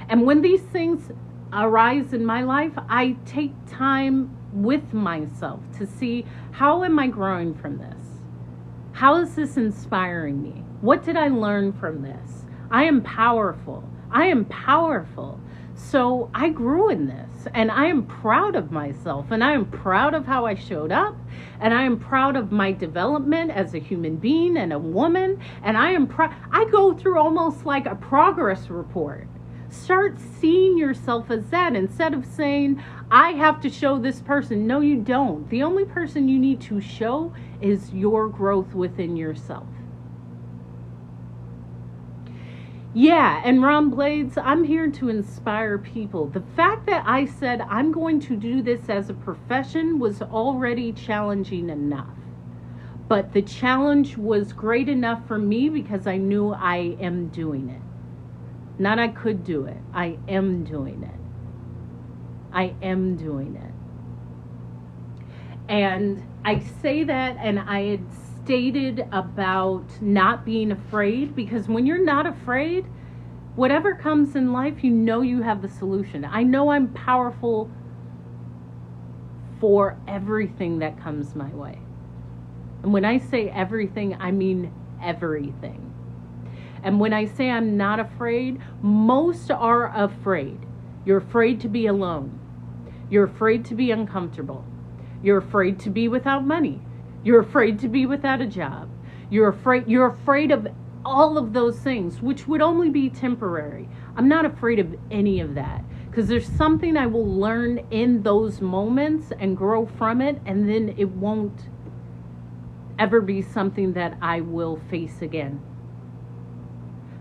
Speaker 1: And when these things arise in my life, I take time with myself to see, how am I growing from this? How is this inspiring me? What did I learn from this? I am powerful. I am powerful. So I grew in this, and I am proud of myself, and I am proud of how I showed up, and I am proud of my development as a human being and a woman, and I go through almost like a progress report. Start seeing yourself as that instead of saying, I have to show this person. No, you don't. The only person you need to show is your growth within yourself. Yeah, and Ron Blades, I'm here to inspire people. The fact that I said I'm going to do this as a profession was already challenging enough. But the challenge was great enough for me because I knew I am doing it. Not I could do it. I am doing it. I am doing it. And I say that, and I had stated about not being afraid, because when you're not afraid, whatever comes in life, you know you have the solution. I know I'm powerful for everything that comes my way. And when I say everything, I mean everything. And when I say I'm not afraid, most are afraid. You're afraid to be alone. You're afraid to be uncomfortable. You're afraid to be without money. You're afraid to be without a job. You're afraid of all of those things, which would only be temporary. I'm not afraid of any of that, because there's something I will learn in those moments and grow from it, and then it won't ever be something that I will face again.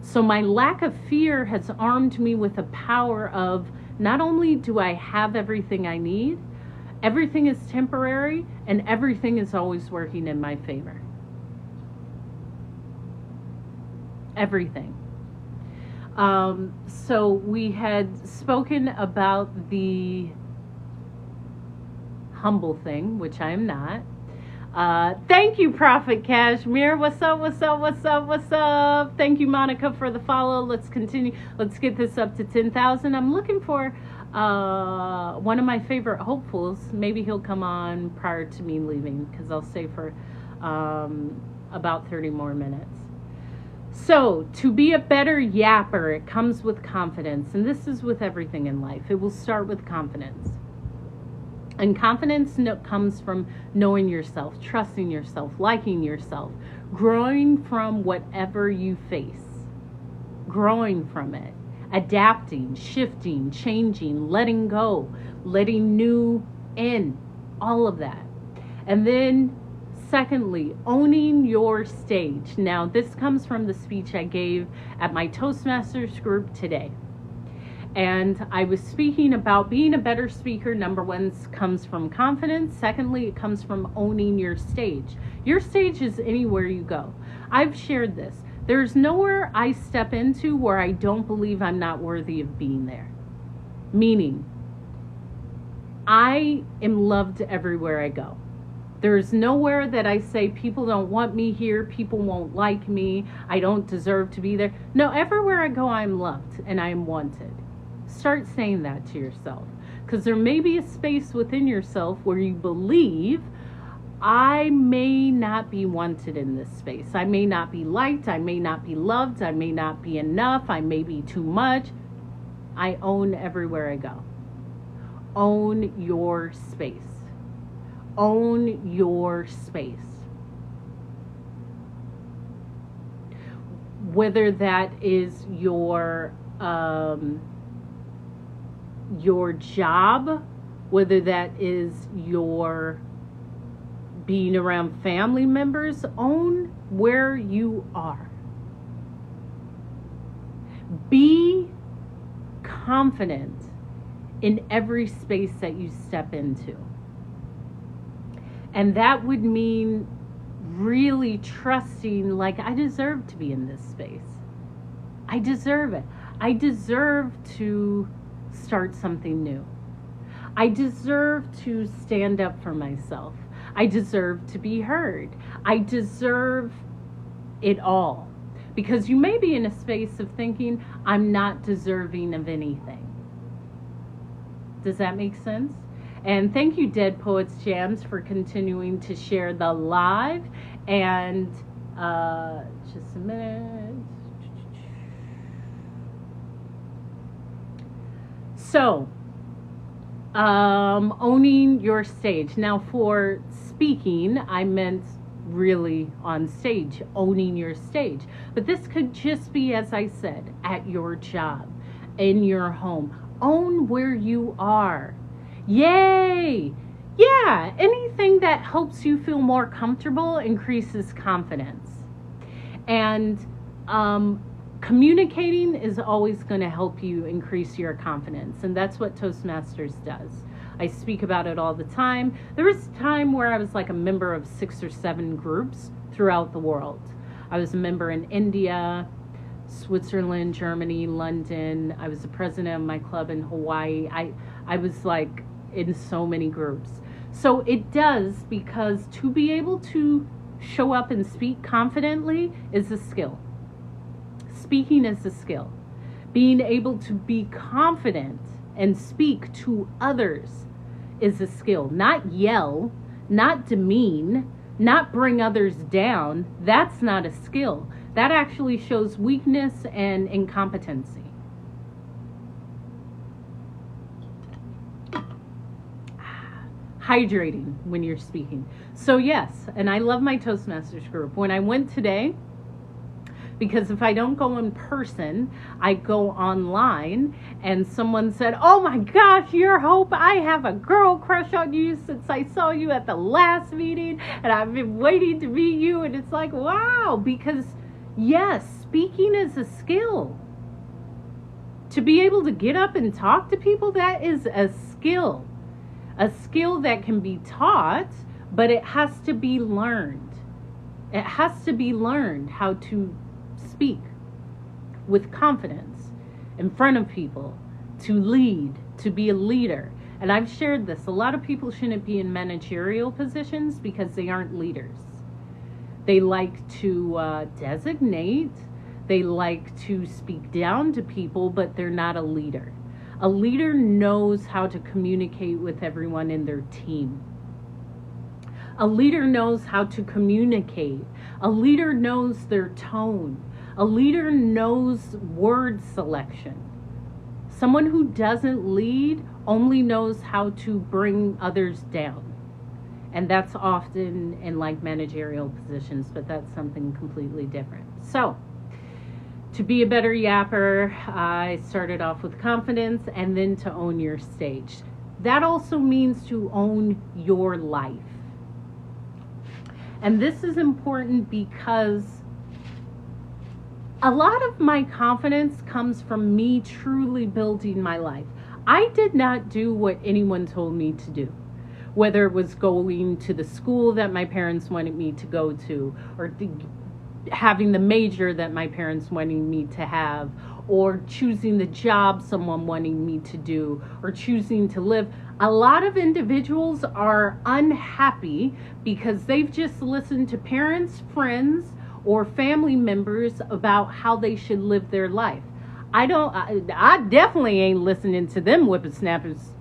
Speaker 1: So my lack of fear has armed me with the power of, not only do I have everything I need, everything is temporary, and everything is always working in my favor. Everything. So we had spoken about the humble thing, which I am not. Thank you, Prophet Cashmere. What's up, what's up, what's up, what's up? Thank you, Monica, for the follow. Let's continue. Let's get this up to 10,000. I'm looking for one of my favorite hopefuls. Maybe he'll come on prior to me leaving, because I'll stay for about 30 more minutes. So, to be a better yapper, it comes with confidence. And this is with everything in life. It will start with confidence. And confidence comes from knowing yourself, trusting yourself, liking yourself, growing from whatever you face, growing from it, adapting, shifting, changing, letting go, letting new in, all of that. And then secondly, owning your stage. Now, this comes from the speech I gave at my Toastmasters group today. And I was speaking about being a better speaker. Number one comes from confidence. Secondly, it comes from owning your stage. Your stage is anywhere you go. I've shared this. There's nowhere I step into where I don't believe I'm not worthy of being there. Meaning, I am loved everywhere I go. There's nowhere that I say people don't want me here, people won't like me, I don't deserve to be there. No, everywhere I go, I'm loved and I am wanted. Start saying that to yourself, because there may be a space within yourself where you believe, I may not be wanted in this space. I may not be liked, I may not be loved, I may not be enough, I may be too much. I own everywhere I go. Own your space. Own your space. Whether that is your job, whether that is your being around family members, own where you are. Be confident in every space that you step into. And that would mean really trusting, like, I deserve to be in this space. I deserve it. I deserve to start something new. I deserve to stand up for myself. I deserve to be heard. I deserve it all. Because you may be in a space of thinking, I'm not deserving of anything. Does that make sense? And thank you, Dead Poets Jams, for continuing to share the live. And just a minute. So, owning your stage. Now, for speaking, I meant really on stage, owning your stage. But this could just be, as I said, at your job, in your home. Own where you are. Yay! Yeah, anything that helps you feel more comfortable increases confidence. And communicating is always going to help you increase your confidence. And that's what Toastmasters does. I speak about it all the time. There was a time where I was like a member of 6 or 7 groups throughout the world. I was a member in India, Switzerland, Germany, London. I was the president of my club in Hawaii. I was like in so many groups. So it does, because to be able to show up and speak confidently is a skill. Speaking is a skill. Being able to be confident and speak to others is a skill. Not yell, not demean, not bring others down. That's not a skill. That actually shows weakness and incompetency. Hydrating when you're speaking. So yes, and I love my Toastmasters group. When I went today, because if I don't go in person, I go online, and someone said, oh my gosh, your Hope, I have a girl crush on you since I saw you at the last meeting, and I've been waiting to meet you. And it's like, wow, because yes, speaking is a skill. To be able to get up and talk to people, that is a skill. A skill that can be taught, but it has to be learned. It has to be learned how to speak with confidence in front of people, to lead, to be a leader. And I've shared this. A lot of people shouldn't be in managerial positions because they aren't leaders. They like to designate. They like to speak down to people, but they're not a leader. A leader knows how to communicate with everyone in their team. A leader knows how to communicate. A leader knows their tone. A leader knows word selection. Someone who doesn't lead only knows how to bring others down. And that's often in like managerial positions, but that's something completely different. So, to be a better yapper, I started off with confidence, and then to own your stage. That also means to own your life. And this is important because a lot of my confidence comes from me truly building my life. I did not do what anyone told me to do. Whether it was going to the school that my parents wanted me to go to, or having the major that my parents wanted me to have, or choosing the job someone wanting me to do, or choosing to live. A lot of individuals are unhappy because they've just listened to parents, friends, or family members about how they should live their life. I definitely ain't listening to them whippersnappers.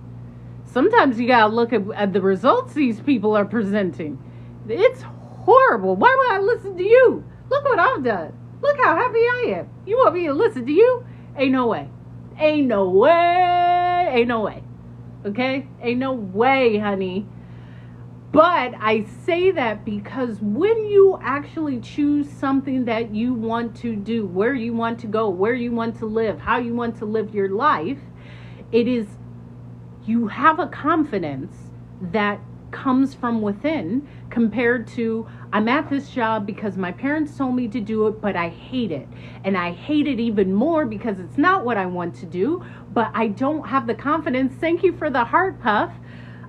Speaker 1: Sometimes you gotta look at the results these people are presenting. It's horrible. Why would I listen to you? Look what I've done. Look how happy I am. You want me to listen to you? Ain't no way. Ain't no way. Ain't no way. Okay? Ain't no way, honey. But I say that because when you actually choose something that you want to do, where you want to go, where you want to live, how you want to live your life, it is, you have a confidence that comes from within, compared to, I'm at this job because my parents told me to do it, but I hate it. And I hate it even more because it's not what I want to do, but I don't have the confidence. Thank you for the heart puff.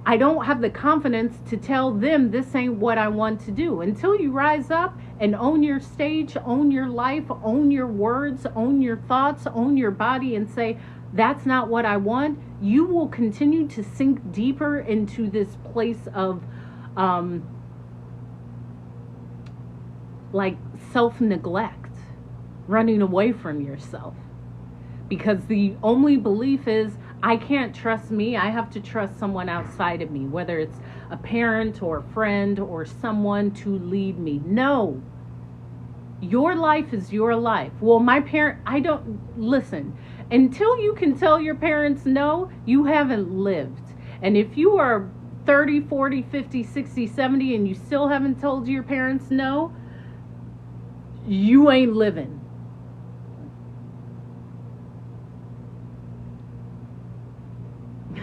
Speaker 1: I don't have the confidence to tell them this ain't what I want to do. Until you rise up and own your stage, own your life, own your words, own your thoughts, own your body, and say, that's not what I want, you will continue to sink deeper into this place of like self-neglect, running away from yourself. Because the only belief is, I can't trust me, I have to trust someone outside of me, whether it's a parent or a friend or someone to lead me. No. Your life is your life. Well, my parent, I don't, listen, until you can tell your parents no, you haven't lived. And if you are 30, 40, 50, 60, 70 and you still haven't told your parents no, you ain't living.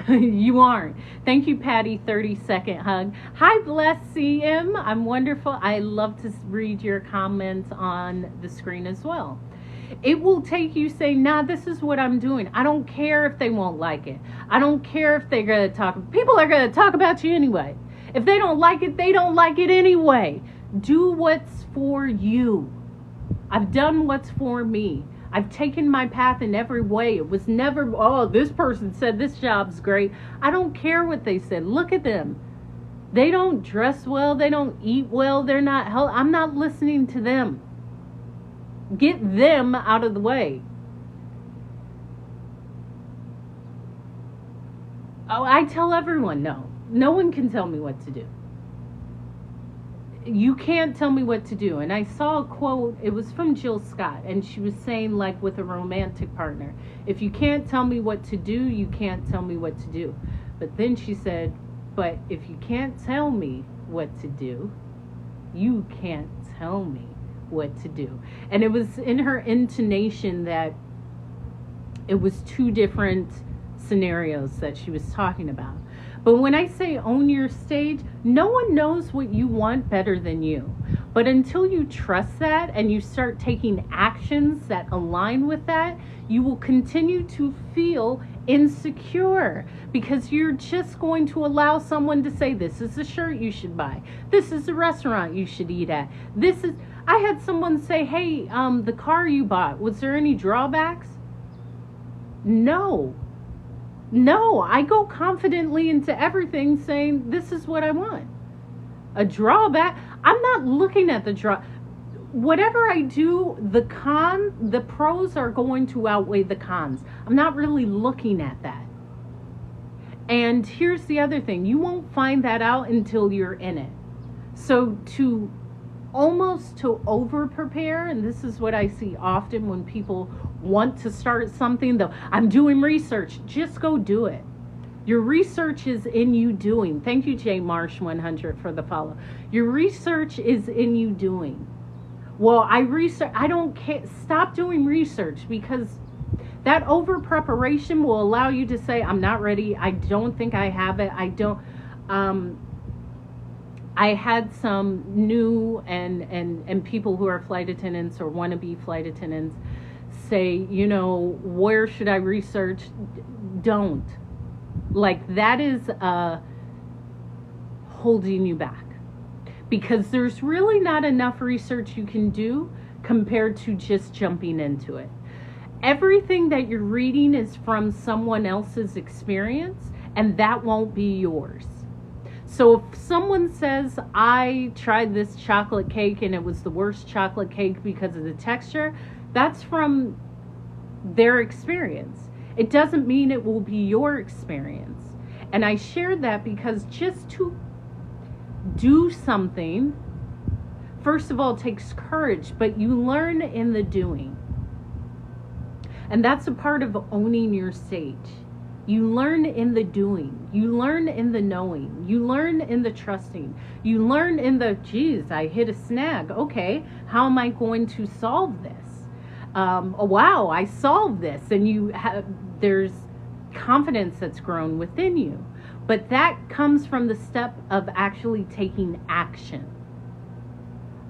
Speaker 1: You aren't. Thank you, Patty. 30-second hug. Hi, Bless CM. I'm wonderful. I love to read your comments on the screen as well. It will take you saying, nah, this is what I'm doing. I don't care if they won't like it. I don't care if they're going to talk. People are going to talk about you anyway. If they don't like it, they don't like it anyway. Do what's for you. I've done what's for me. I've taken my path in every way. It was never, oh, this person said this job's great. I don't care what they said. Look at them. They don't dress well. They don't eat well. They're not healthy. I'm not listening to them. Get them out of the way. Oh, I tell everyone no. No one can tell me what to do. You can't tell me what to do. And I saw a quote, it was from Jill Scott, and she was saying, like, with a romantic partner, if you can't tell me what to do, you can't tell me what to do. But then she said, but if you can't tell me what to do, you can't tell me what to do. And it was in her intonation that it was two different scenarios that she was talking about. But when I say own your stage, no one knows what you want better than you. But until you trust that and you start taking actions that align with that, you will continue to feel insecure, because you're just going to allow someone to say, this is the shirt you should buy. This is the restaurant you should eat at. I had someone say, hey, the car you bought, was there any drawbacks? No, I go confidently into everything saying, this is what I want. A drawback, I'm not looking at the whatever I do, the pros are going to outweigh the cons. I'm not really looking at that. And here's the other thing, you won't find that out until you're in it. So to over prepare, and this is what I see often when people want to start something, though, I'm doing research. Just go do it. Your research is in you doing. Thank you, J Marsh 100 for the follow. Your research is in you doing. Well, I don't care. Stop doing research, because that over preparation will allow you to say, I'm not ready. I don't think I have it. I had some new and people who are flight attendants or want to be flight attendants say, where should I research? Don't. Like, that is holding you back, because there's really not enough research you can do compared to just jumping into it. Everything that you're reading is from someone else's experience, and that won't be yours. So if someone says, I tried this chocolate cake and it was the worst chocolate cake because of the texture, that's from their experience. It doesn't mean it will be your experience. And I shared that because just to do something, first of all, takes courage, but you learn in the doing. And that's a part of owning your stage. You learn in the doing. You learn in the knowing. You learn in the trusting. You learn in the, geez, I hit a snag. Okay, how am I going to solve this? Oh, wow, I solved this. And there's confidence that's grown within you. But that comes from the step of actually taking action.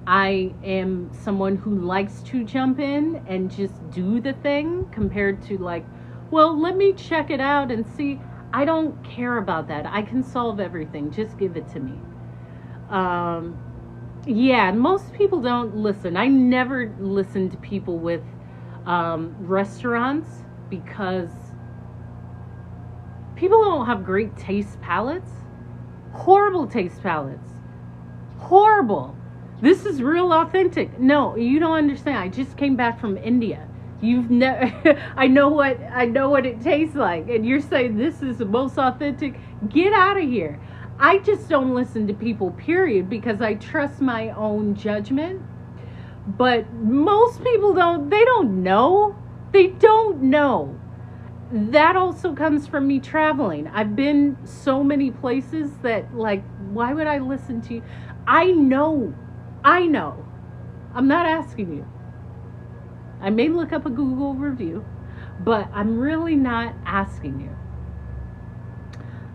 Speaker 1: I am someone who likes to jump in and just do the thing compared to like, well, let me check it out and see. I don't care about that. I can solve everything. Just give it to me. Yeah, most people don't listen. I never listen to people with restaurants because people don't have great taste palates. Horrible taste palates. Horrible. This is real authentic. No, you don't understand. I just came back from India. You've never I know what it tastes like, and you're saying this is the most authentic. Get out of here. I just don't listen to people, period, because I trust my own judgment. But most people don't know. They don't know. That also comes from me traveling. I've been so many places that, like, why would I listen to you? I know. I'm not asking you. I may look up a Google review, but I'm really not asking you.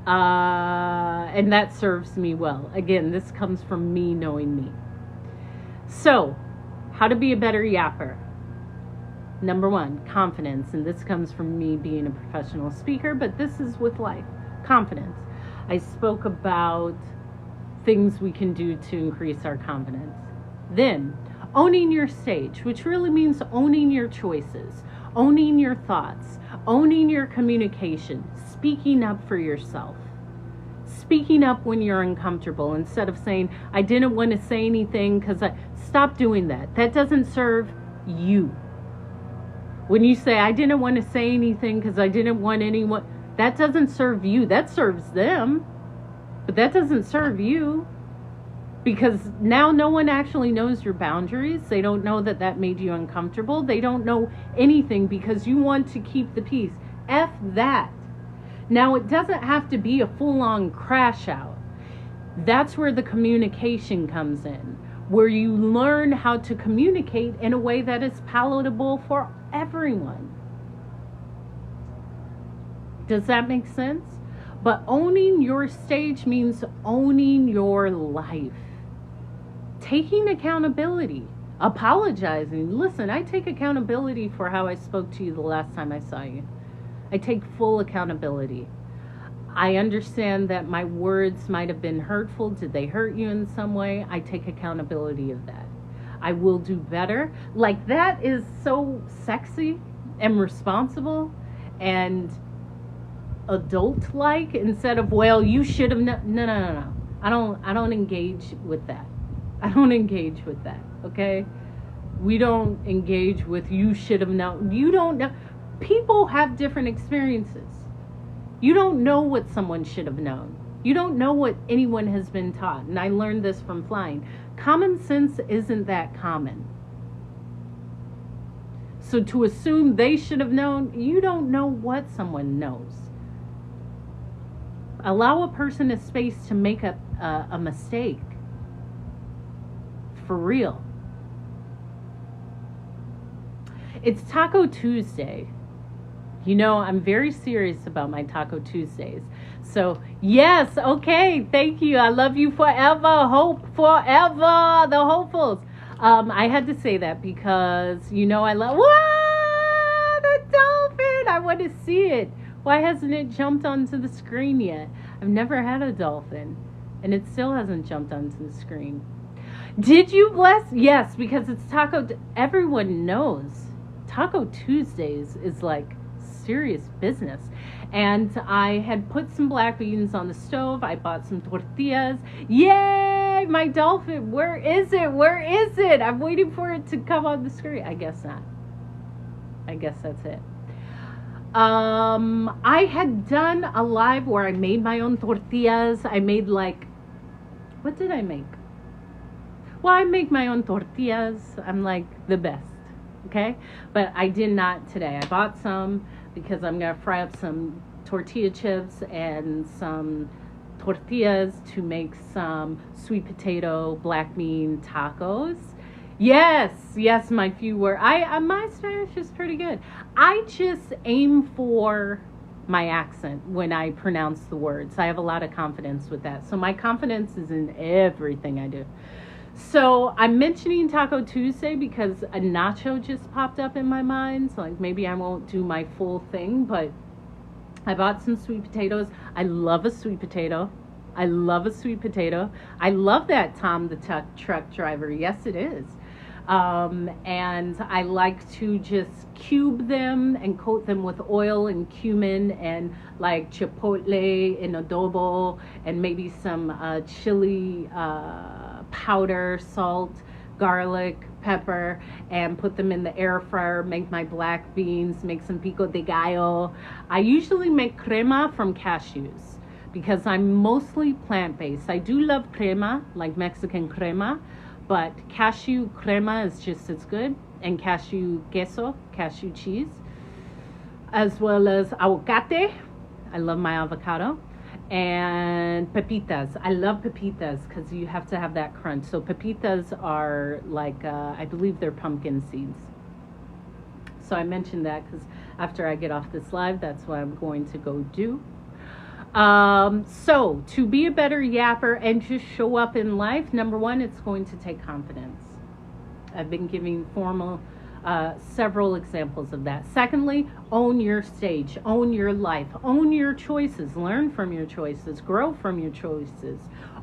Speaker 1: And that serves me well. Again, this comes from me knowing me. So, how to be a better yapper. Number one, confidence. And this comes from me being a professional speaker, but this is with life. Confidence. I spoke about things we can do to increase our confidence. Then, owning your stage, which really means owning your choices, owning your thoughts, owning your communication, speaking up for yourself, speaking up when you're uncomfortable instead of saying, I didn't want to say anything because stop doing that. That doesn't serve you. When you say, I didn't want to say anything because I didn't want anyone, that doesn't serve you. That serves them, but that doesn't serve you. Because now no one actually knows your boundaries. They don't know that made you uncomfortable. They don't know anything because you want to keep the peace. F that. Now, it doesn't have to be a full-on crash out. That's where the communication comes in, where you learn how to communicate in a way that is palatable for everyone. Does that make sense? But owning your stage means owning your life. Taking accountability, apologizing. Listen, I take accountability for how I spoke to you the last time I saw you. I take full accountability. I understand that my words might have been hurtful. Did they hurt you in some way? I take accountability of that. I will do better. Like, that is so sexy and responsible and adult-like instead of, well, you should have no. I don't engage with that. I don't engage with that, okay? We don't engage with you should have known. You don't know. People have different experiences. You don't know what someone should have known. You don't know what anyone has been taught. And I learned this from flying. Common sense isn't that common. So to assume they should have known, you don't know what someone knows. Allow a person a space to make a mistake. For real. It's Taco Tuesday. You know, I'm very serious about my Taco Tuesdays. So, yes, okay, thank you. I love you forever. Hope forever. The hopefuls. I had to say that because, you know, I love... Whoa! The dolphin! I want to see it. Why hasn't it jumped onto the screen yet? I've never had a dolphin. And it still hasn't jumped onto the screen. Did you bless? Yes, because it's everyone knows Taco Tuesdays is like serious business. And I had put some black beans on the stove. I bought some tortillas. Yay! My dolphin. Where is it? Where is it? I'm waiting for it to come on the screen. I guess not. I guess that's it. I had done a live where I made my own tortillas. I made what did I make? Well, I make my own tortillas. I'm like the best. Okay? But I did not today. I bought some because I'm going to fry up some tortilla chips and some tortillas to make some sweet potato black bean tacos. Yes, my few were. My Spanish is pretty good. I just aim for my accent when I pronounce the words. I have a lot of confidence with that. So my confidence is in everything I do. So I'm mentioning Taco Tuesday because a nacho just popped up in my mind. So maybe I won't do my full thing, but I bought some sweet potatoes. I love a sweet potato. I love that Tom the truck driver. Yes, it is. And I like to just cube them and coat them with oil and cumin and like chipotle in adobo and maybe some chili powder, salt, garlic, pepper, and put them in the air fryer, make my black beans, make some pico de gallo. I usually make crema from cashews because I'm mostly plant-based. I do love crema, like Mexican crema, but cashew crema is just as good, and cashew queso, cashew cheese, as well as aguacate. I love my avocado. And pepitas. I love pepitas because you have to have that crunch. So pepitas are like, I believe they're pumpkin seeds. So I mentioned that because after I get off this live, that's what I'm going to go do. So to be a better yapper and to show up in life, number one, it's going to take confidence. I've been giving several examples of that. Secondly, own your stage, own your life, own your choices, learn from your choices, grow from your choices,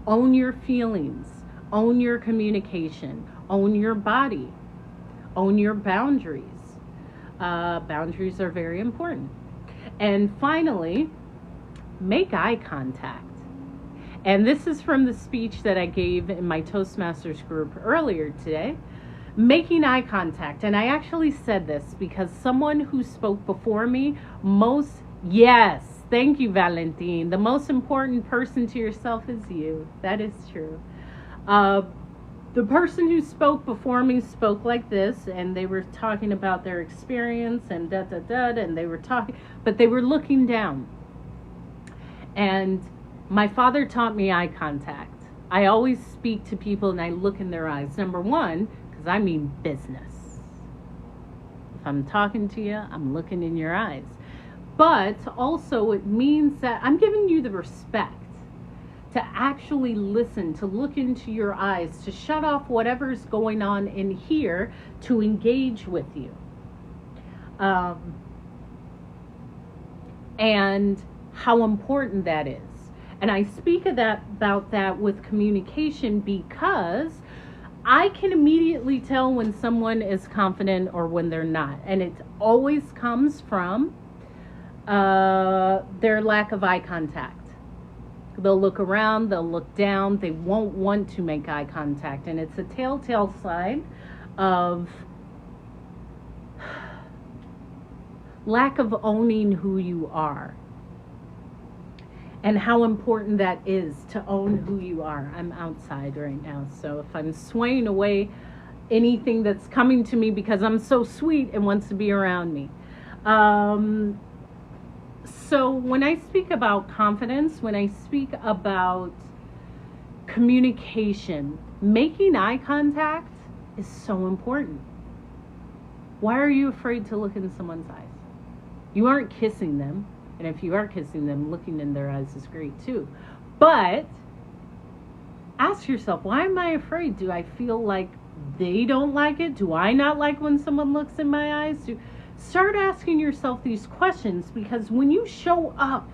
Speaker 1: own your feelings, own your communication, own your body, own your boundaries. Boundaries are very important. And finally, make eye contact. And this is from the speech that I gave in my Toastmasters group earlier today. Making eye contact. And I actually said this because someone who spoke before me, yes, thank you, Valentine. The most important person to yourself is you. That is true. The person who spoke before me spoke like this, and they were talking about their experience and and they were talking, but they were looking down. And my father taught me eye contact. I always speak to people and I look in their eyes. Number one, because I mean business. If I'm talking to you, I'm looking in your eyes. But also it means that I'm giving you the respect to actually listen, to look into your eyes, to shut off whatever's going on in here, to engage with you. And how important that is. And I speak about that with communication because I can immediately tell when someone is confident or when they're not. And it always comes from their lack of eye contact. They'll look around, they'll look down, they won't want to make eye contact. And it's a telltale sign of lack of owning who you are. And how important that is to own who you are. I'm outside right now, so if I'm swaying away anything that's coming to me because I'm so sweet and wants to be around me. So when I speak about confidence, when I speak about communication, making eye contact is so important. Why are you afraid to look in someone's eyes? You aren't kissing them. And if you are kissing them, looking in their eyes is great too. But ask yourself, why am I afraid? Do I feel like they don't like it? Do I not like when someone looks in my eyes? Start asking yourself these questions, because when you show up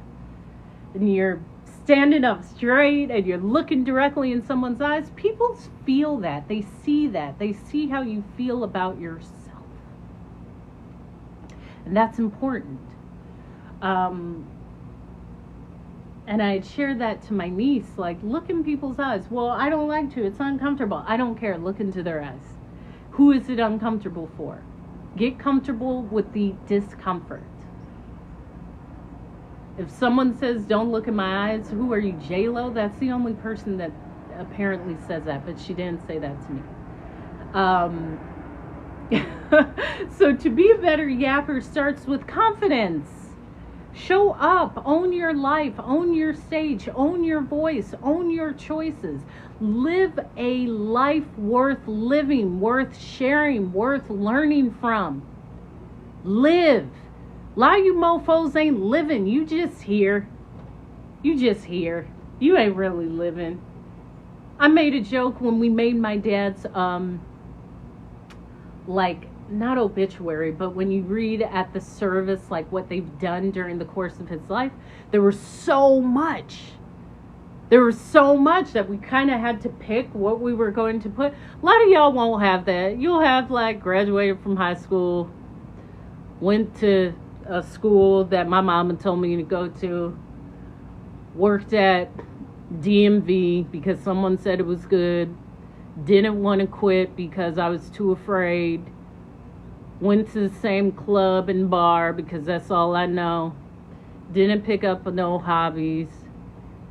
Speaker 1: and you're standing up straight and you're looking directly in someone's eyes, people feel that. They see that. They see how you feel about yourself. And that's important. And I had shared that to my niece, like, look in people's eyes. Well, I don't like to. It's uncomfortable. I don't care. Look into their eyes. Who is it uncomfortable for? Get comfortable with the discomfort. If someone says, don't look in my eyes, who are you, J-Lo? That's the only person that apparently says that, but she didn't say that to me. So to be a better yapper starts with confidence. Show up, own your life, own your stage, own your voice, own your choices. Live a life worth living, worth sharing, worth learning from. Live. A lot of you mofos ain't living. You just here. You just here. You ain't really living. I made a joke when we made my dad's, like, not obituary, but when you read at the service, like what they've done during the course of his life, there was so much. There was so much that we kind of had to pick what we were going to put. A lot of y'all won't have that. You'll have, like, graduated from high school, went to a school that my mama told me to go to, worked at DMV because someone said it was good, didn't want to quit because I was too afraid, went to the same club and bar because that's all I know, didn't pick up no hobbies,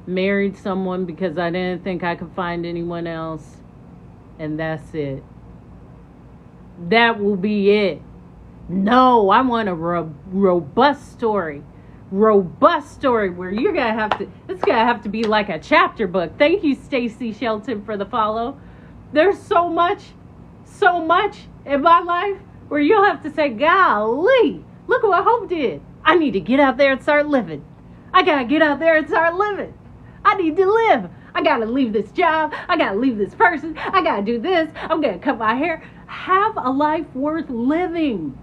Speaker 1: married someone because I didn't think I could find anyone else, and that's it. That will be it. No, I want a robust story. Robust story where you're going to have to, it's going to have to be like a chapter book. Thank you, Stacy Shelton, for the follow. There's so much in my life where you'll have to say, golly, look what Hope did. I need to get out there and start living. I got to get out there and start living. I need to live. I got to leave this job. I got to leave this person. I got to do this. I'm going to cut my hair. Have a life worth living.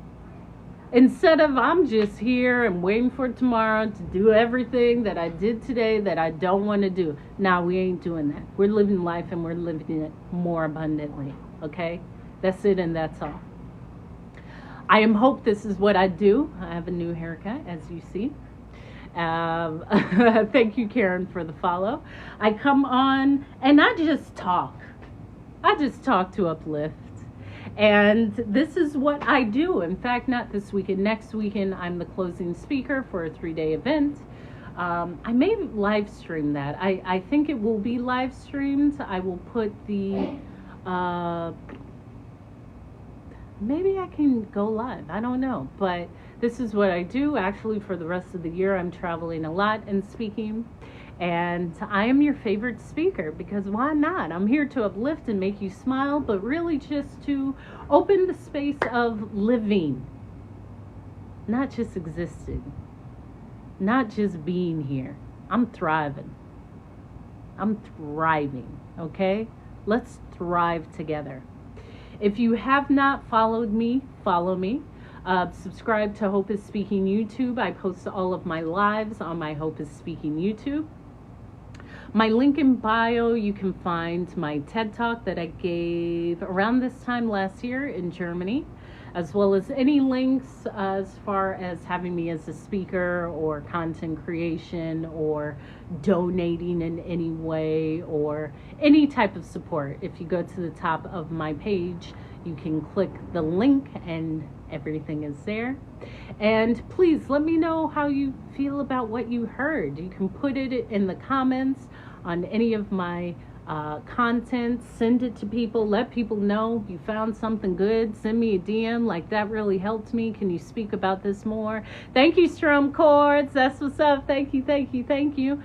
Speaker 1: Instead of I'm just here and waiting for tomorrow to do everything that I did today that I don't want to do. Now we ain't doing that. We're living life and we're living it more abundantly. Okay? That's it and that's all. I am Hope. This is what I do. I have a new haircut, as you see. Thank you, Karen, for the follow. I come on and I just talk. I just talk to uplift. And this is what I do. In fact, not this weekend. Next weekend, I'm the closing speaker for a 3-day event. I may live stream that. I think it will be live streamed. I will put the... maybe I can go live. I don't know. But this is what I do. Actually, for the rest of the year, I'm traveling a lot and speaking. And I am your favorite speaker because why not? I'm here to uplift and make you smile, but really just to open the space of living, not just existing, not just being here. I'm thriving. I'm thriving, okay? Let's thrive together. If you have not followed me, follow me. Subscribe to Hope is Speaking YouTube. I post all of my lives on my Hope is Speaking YouTube. My link in bio, you can find my TED Talk that I gave around this time last year in Germany, as well as any links as far as having me as a speaker or content creation or donating in any way or any type of support. If you go to the top of my page, you can click the link and everything is there. And please let me know how you feel about what you heard. You can put it in the comments on any of my content. Send it to people. Let people know you found something good. Send me a DM. Like, that really helped me. Can you speak about this more? Thank you, Strum Chords. That's what's up. Thank you, thank you, thank you.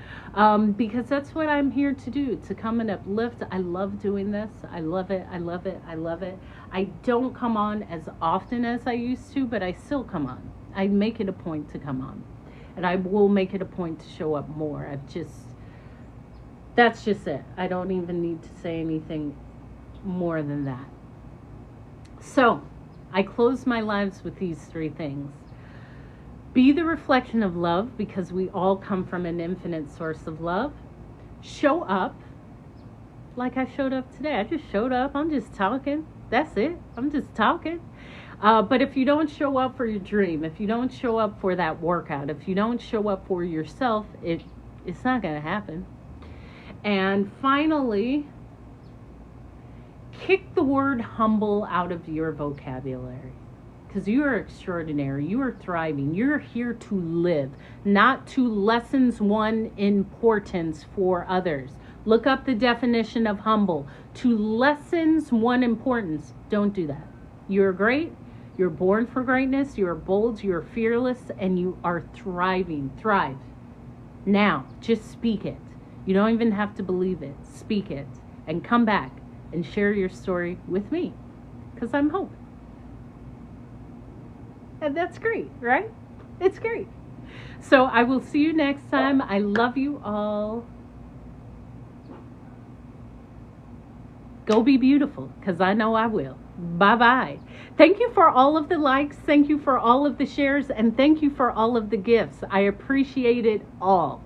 Speaker 1: Because that's what I'm here to do, to come and uplift. I love doing this. I love it. I love it. I love it. I don't come on as often as I used to, but I still come on. I make it a point to come on. And I will make it a point to show up more. That's just it. I don't even need to say anything more than that. So, I close my lives with these 3 things. Be the reflection of love, because we all come from an infinite source of love. Show up like I showed up today. I just showed up. I'm just talking. That's it. I'm just talking. But if you don't show up for your dream, if you don't show up for that workout, if you don't show up for yourself, it's not going to happen. And finally, kick the word humble out of your vocabulary, because you are extraordinary. You are thriving. You're here to live, not to lessons one importance for others. Look up the definition of humble. To lessons one importance. Don't do that. You're great. You're born for greatness. You're bold. You're fearless. And you are thriving. Thrive. Now, just speak it. You don't even have to believe it. Speak it. And come back and share your story with me, because I'm Hope. And that's great, right? It's great. So I will see you next time. I love you all. Go be beautiful, because I know I will. Bye-bye. Thank you for all of the likes. Thank you for all of the shares. And thank you for all of the gifts. I appreciate it all.